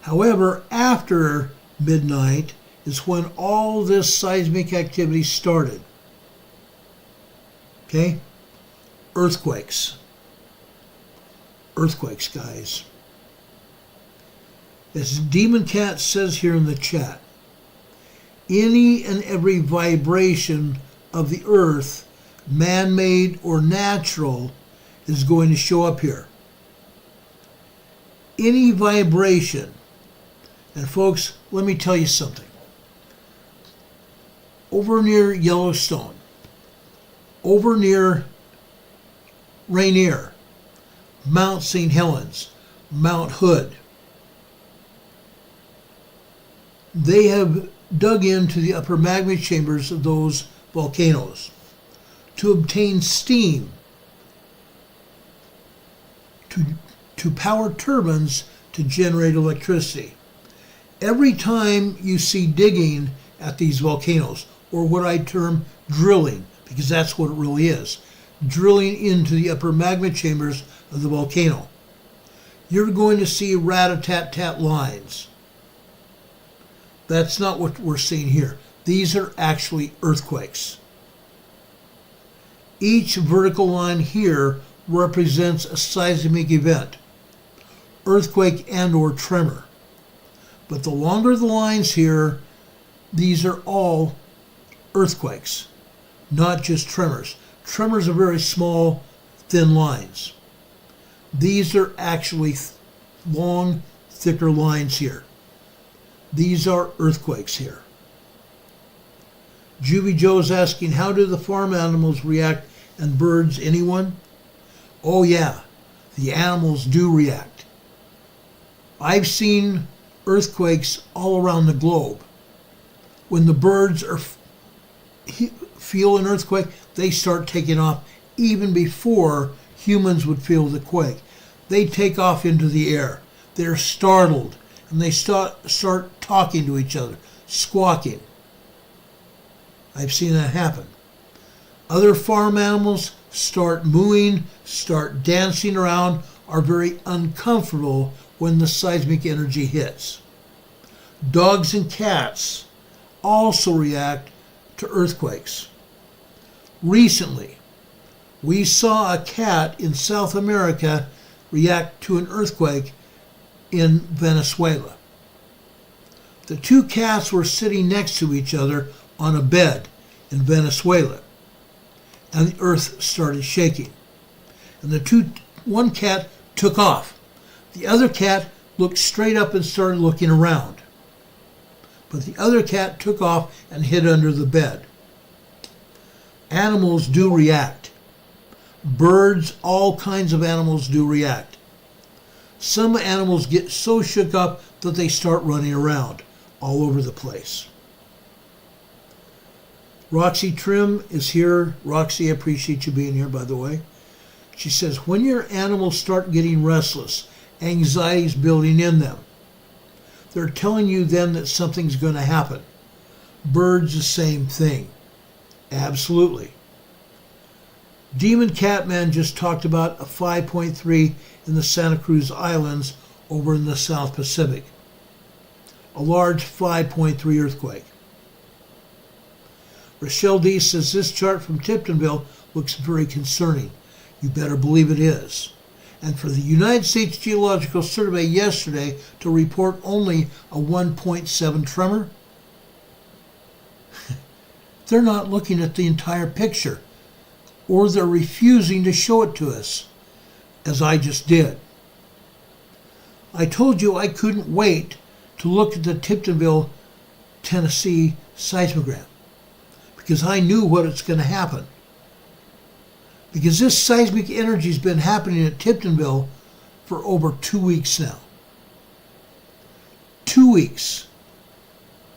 However, after midnight is when all this seismic activity started. Okay? Earthquakes. Earthquakes, guys. As Demon Cat says here in the chat, any and every vibration of the earth, man-made or natural, is going to show up here. Any vibration. And folks, let me tell you something. Over near Yellowstone, over near Rainier, Mount St. Helens, Mount Hood, they have dug into the upper magma chambers of those volcanoes to obtain steam to power turbines to generate electricity. Every time you see digging at these volcanoes, or what I term drilling, because that's what it really is, drilling into the upper magma chambers of the volcano, you're going to see rat-a-tat-tat lines. That's not what we're seeing here. These are actually earthquakes. Each vertical line here represents a seismic event, earthquake and or tremor. But the longer the lines here, these are all earthquakes, not just tremors. Tremors are very small, thin lines. These are actually long, thicker lines here. These are earthquakes here. Juvie Joe's asking, how do the farm animals react and birds? Anyone? Oh yeah, the animals do react. I've seen earthquakes all around the globe. When the birds feel an earthquake, they start taking off even before humans would feel the quake. They take off into the air. They're startled, and they start talking to each other, squawking. I've seen that happen. Other farm animals start mooing, start dancing around, are very uncomfortable when the seismic energy hits. Dogs and cats also react to earthquakes. Recently, we saw a cat in South America react to an earthquake in Venezuela. The two cats were sitting next to each other on a bed in Venezuela, and the earth started shaking. And one cat took off. The other cat looked straight up and started looking around. But the other cat took off and hid under the bed. Animals do react. Birds, all kinds of animals do react. Some animals get so shook up that they start running around all over the place. Roxy Trim is here. Roxy, I appreciate you being here, by the way. She says, when your animals start getting restless, anxiety's building in them, they're telling you then that something's going to happen. Birds, the same thing. Absolutely. Demon Catman just talked about a 5.3 in the Santa Cruz Islands over in the South Pacific. A large 5.3 earthquake. Rochelle D says this chart from Tiptonville looks very concerning. You better believe it is. And for the United States Geological Survey yesterday to report only a 1.7 tremor, they're not looking at the entire picture, or they're refusing to show it to us, as I just did. I told you I couldn't wait to look at the Tiptonville, Tennessee seismogram, because I knew what it's going to happen. Because this seismic energy has been happening at Tiptonville for over 2 weeks now. 2 weeks.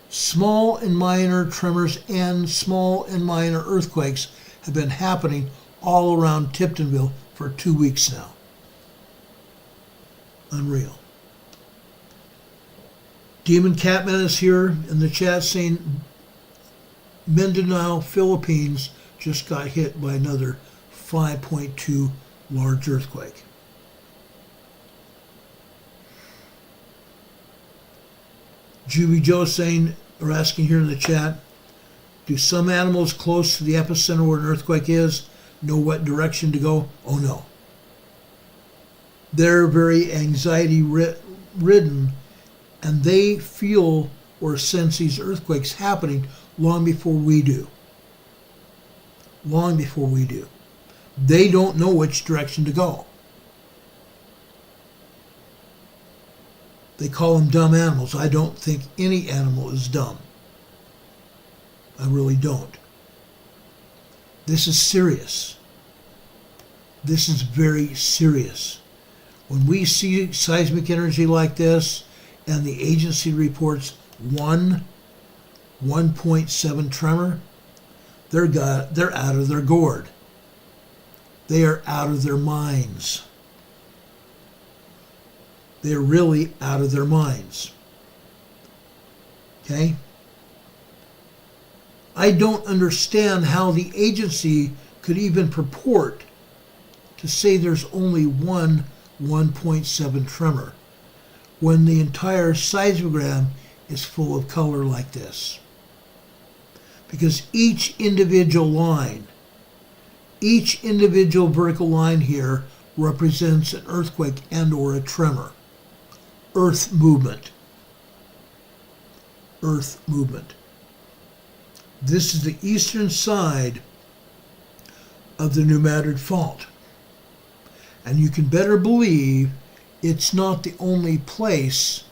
Small and minor tremors and small and minor earthquakes have been happening all around Tiptonville for 2 weeks now. Unreal. Demon Catman is here in the chat saying Mindanao, Philippines just got hit by another 5.2 large earthquake. Juby Joe saying, or asking here in the chat, do some animals close to the epicenter where an earthquake is know what direction to go? Oh no. They're very anxiety ridden, and they feel or sense these earthquakes happening long before we do. Long before we do. They don't know which direction to go. They call them dumb animals. I don't think any animal is dumb. I really don't. This is serious. This is very serious. When we see seismic energy like this, and the agency reports 1.7 tremor, they're out of their gourd. They are out of their minds. They're really out of their minds. Okay? I don't understand how the agency could even purport to say there's only 1.7 tremor when the entire seismogram is full of color like this. Because each individual line, each individual vertical line here represents an earthquake and or a tremor. Earth movement. Earth movement. This is the eastern side of the New Madrid Fault. And you can better believe it's not the only place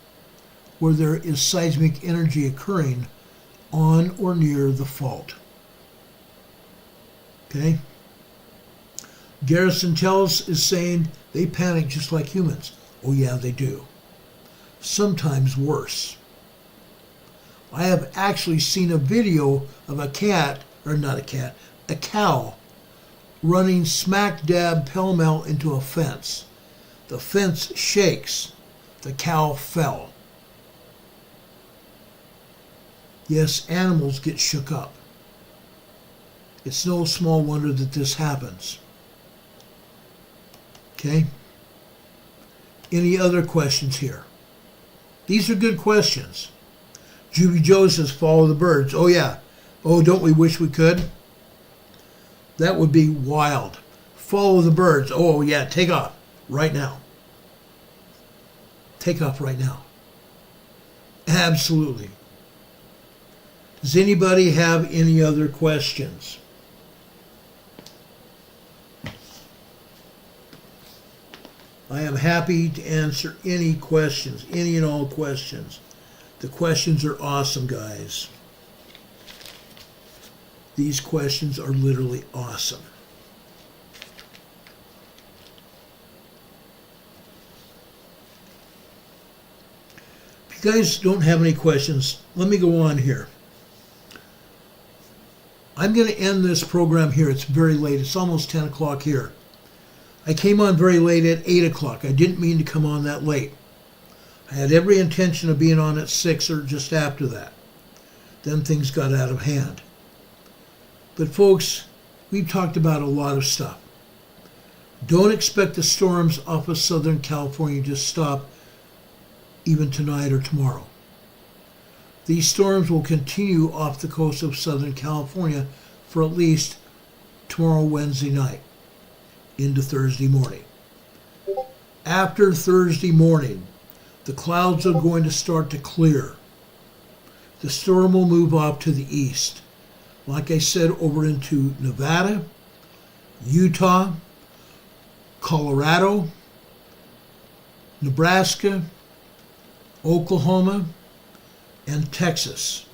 where there is seismic energy occurring on or near the fault. Okay? Garrison Tells is saying they panic just like humans. Oh yeah, they do. Sometimes worse. I have actually seen a video of a cow running smack dab pell-mell into a fence. The fence shakes. The cow fell. Yes, animals get shook up. It's no small wonder that this happens. Okay? Any other questions here? These are good questions. Juby Joe says, follow the birds. Oh, yeah. Oh, don't we wish we could? That would be wild. Follow the birds. Oh, yeah. Take off right now. Take off right now. Absolutely. Does anybody have any other questions? I am happy to answer any questions, any and all questions. The questions are awesome, guys. These questions are literally awesome. If you guys don't have any questions, let me go on here. I'm going to end this program here. It's very late. It's almost 10 o'clock here. I came on very late at 8 o'clock. I didn't mean to come on that late. I had every intention of being on at 6 or just after that. Then things got out of hand. But folks, we've talked about a lot of stuff. Don't expect the storms off of Southern California to stop even tonight or tomorrow. These storms will continue off the coast of Southern California for at least tomorrow, Wednesday night, into Thursday morning. After Thursday morning, the clouds are going to start to clear. The storm will move off to the east. Like I said, over into Nevada, Utah, Colorado, Nebraska, Oklahoma, and Texas,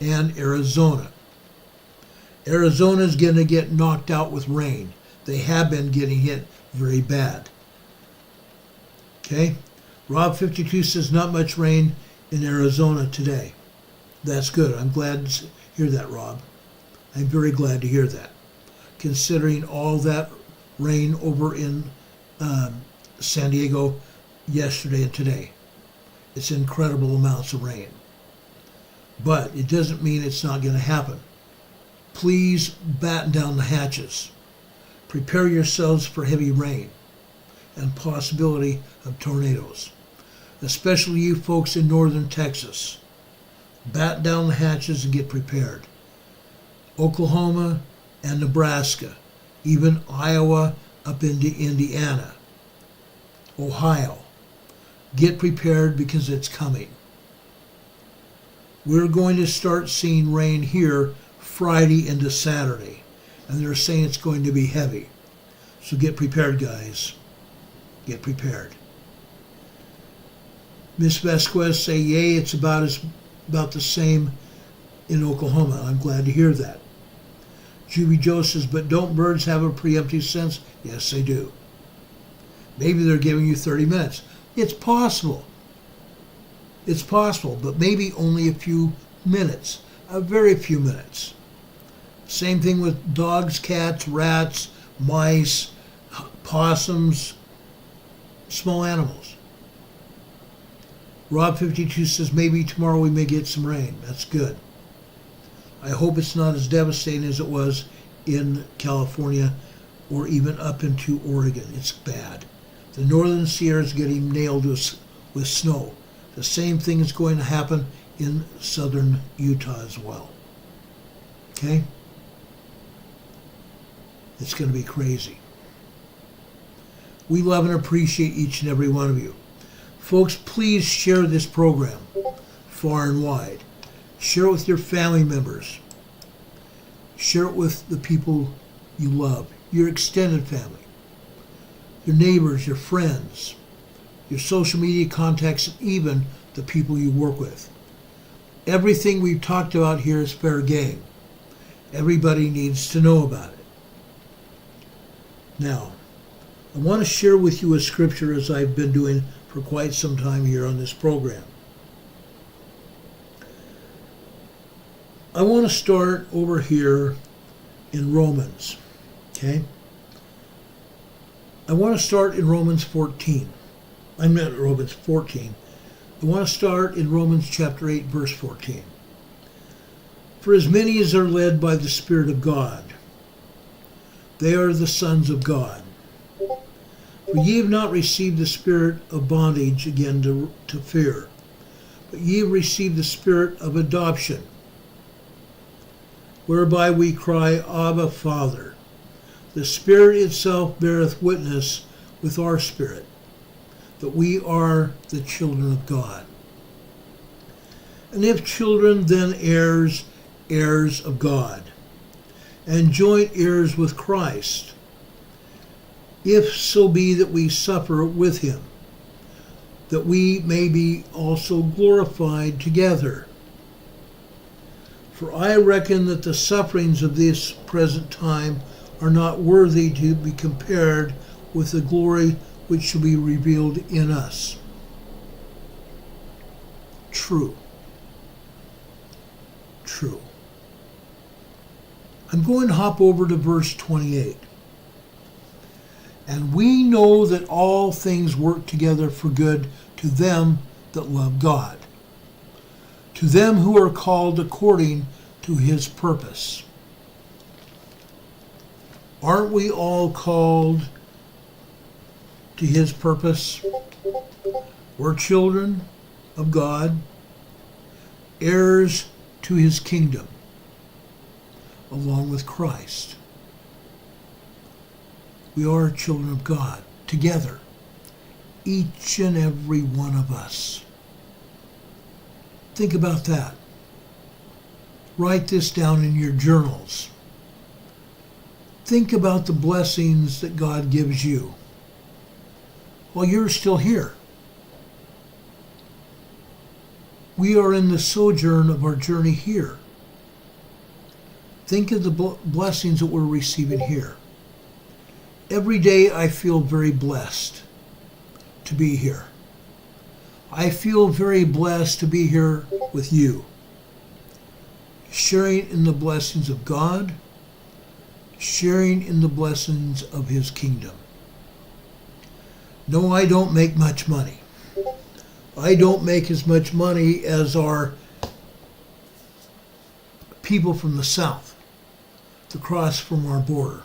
and Arizona. Arizona is going to get knocked out with rain. They have been getting hit very bad. Okay? Rob 52 says not much rain in Arizona today. That's good. I'm glad to hear that, Rob. I'm very glad to hear that, considering all that rain over in San Diego yesterday and today. It's incredible amounts of rain. But it doesn't mean it's not going to happen. Please batten down the hatches. Prepare yourselves for heavy rain and possibility of tornadoes, especially you folks in northern Texas. Batten down the hatches and get prepared. Oklahoma and Nebraska, even Iowa up into Indiana, Ohio. Get prepared because it's coming. We're going to start seeing rain here Friday into Saturday, and they're saying it's going to be heavy. So get prepared, guys. Get prepared. Miss Vasquez say, yay, it's about the same in Oklahoma. I'm glad to hear that. Juby Joe says, but don't birds have a preemptive sense? Yes, they do. Maybe they're giving you 30 minutes. It's possible. It's possible, but maybe only a few minutes, a very few minutes. Same thing with dogs, cats, rats, mice, possums, small animals. Rob 52 says maybe tomorrow we may get some rain. That's good. I hope it's not as devastating as it was in California or even up into Oregon. It's bad. The northern Sierra is getting nailed with snow. The same thing is going to happen in southern Utah as well. Okay? It's going to be crazy. We love and appreciate each and every one of you. Folks, please share this program far and wide. Share it with your family members. Share it with the people you love, your extended family, your neighbors, your friends, your social media contacts, and even the people you work with. Everything we've talked about here is fair game. Everybody needs to know about it. Now, I want to share with you a scripture as I've been doing for quite some time here on this program. I want to start over here in Romans, okay? I want to start in Romans 14. I meant Romans 14. I want to start in Romans chapter 8, verse 14. For as many as are led by the Spirit of God, they are the sons of God. For ye have not received the spirit of bondage again to fear, but ye have received the spirit of adoption, whereby we cry, Abba, Father. The Spirit itself beareth witness with our spirit that we are the children of God. And if children, then heirs, heirs of God, and joint heirs with Christ, if so be that we suffer with him, that we may be also glorified together. For I reckon that the sufferings of this present time are not worthy to be compared with the glory which shall be revealed in us. True. True. I'm going to hop over to verse 28. And we know that all things work together for good to them that love God, to them who are called according to his purpose. Aren't we all called to his purpose? We're children of God, heirs to his kingdom, along with Christ. We are children of God, together, each and every one of us. Think about that. Write this down in your journals. Think about the blessings that God gives you while you're still here. We are in the sojourn of our journey here. Think of the blessings that we're receiving here. Every day I feel very blessed to be here. I feel very blessed to be here with you, sharing in the blessings of God, sharing in the blessings of His kingdom. No, I don't make much money. I don't make as much money as our people from the south to cross from our border.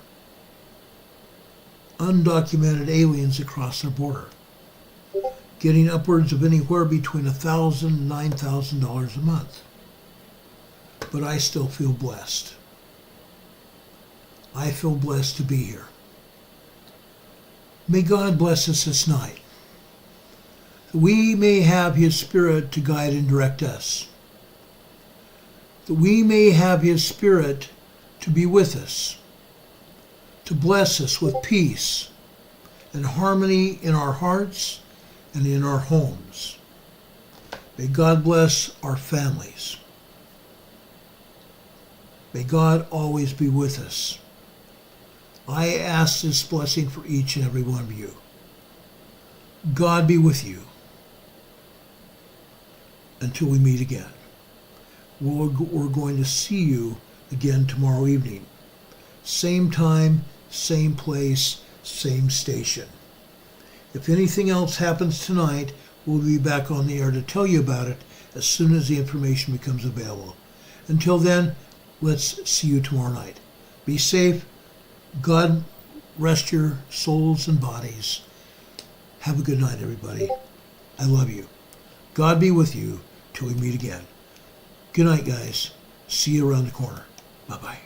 Undocumented aliens across our border, getting upwards of anywhere between $1,000 and $9,000 a month. But I still feel blessed. I feel blessed to be here. May God bless us this night. That we may have His Spirit to guide and direct us. That we may have His Spirit to be with us, to bless us with peace and harmony in our hearts and in our homes. May God bless our families. May God always be with us. I ask this blessing for each and every one of you. God be with you until we meet again. We're going to see you again tomorrow evening. Same time, same place, same station. If anything else happens tonight, we'll be back on the air to tell you about it as soon as the information becomes available. Until then, let's see you tomorrow night. Be safe. God rest your souls and bodies. Have a good night, everybody. I love you. God be with you till we meet again. Good night, guys. See you around the corner. Bye-bye.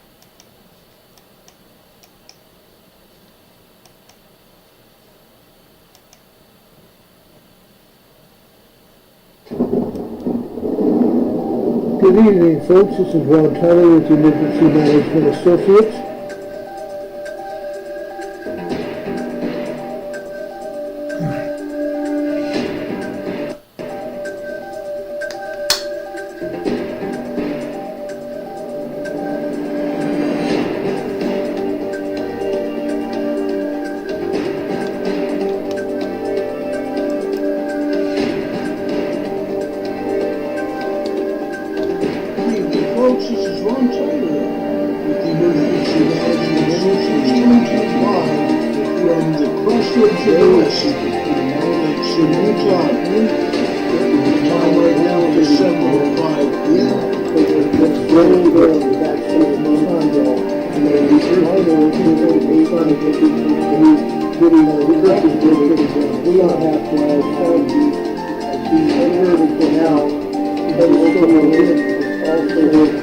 Good evening, folks. This is Ron Tyler with the Emergency Management Associates. Folks, this is Ron Tyler with the Emergency Management Associates live from the crossroads of Valdese in Utah. The time right now is 7:05 p.m. Also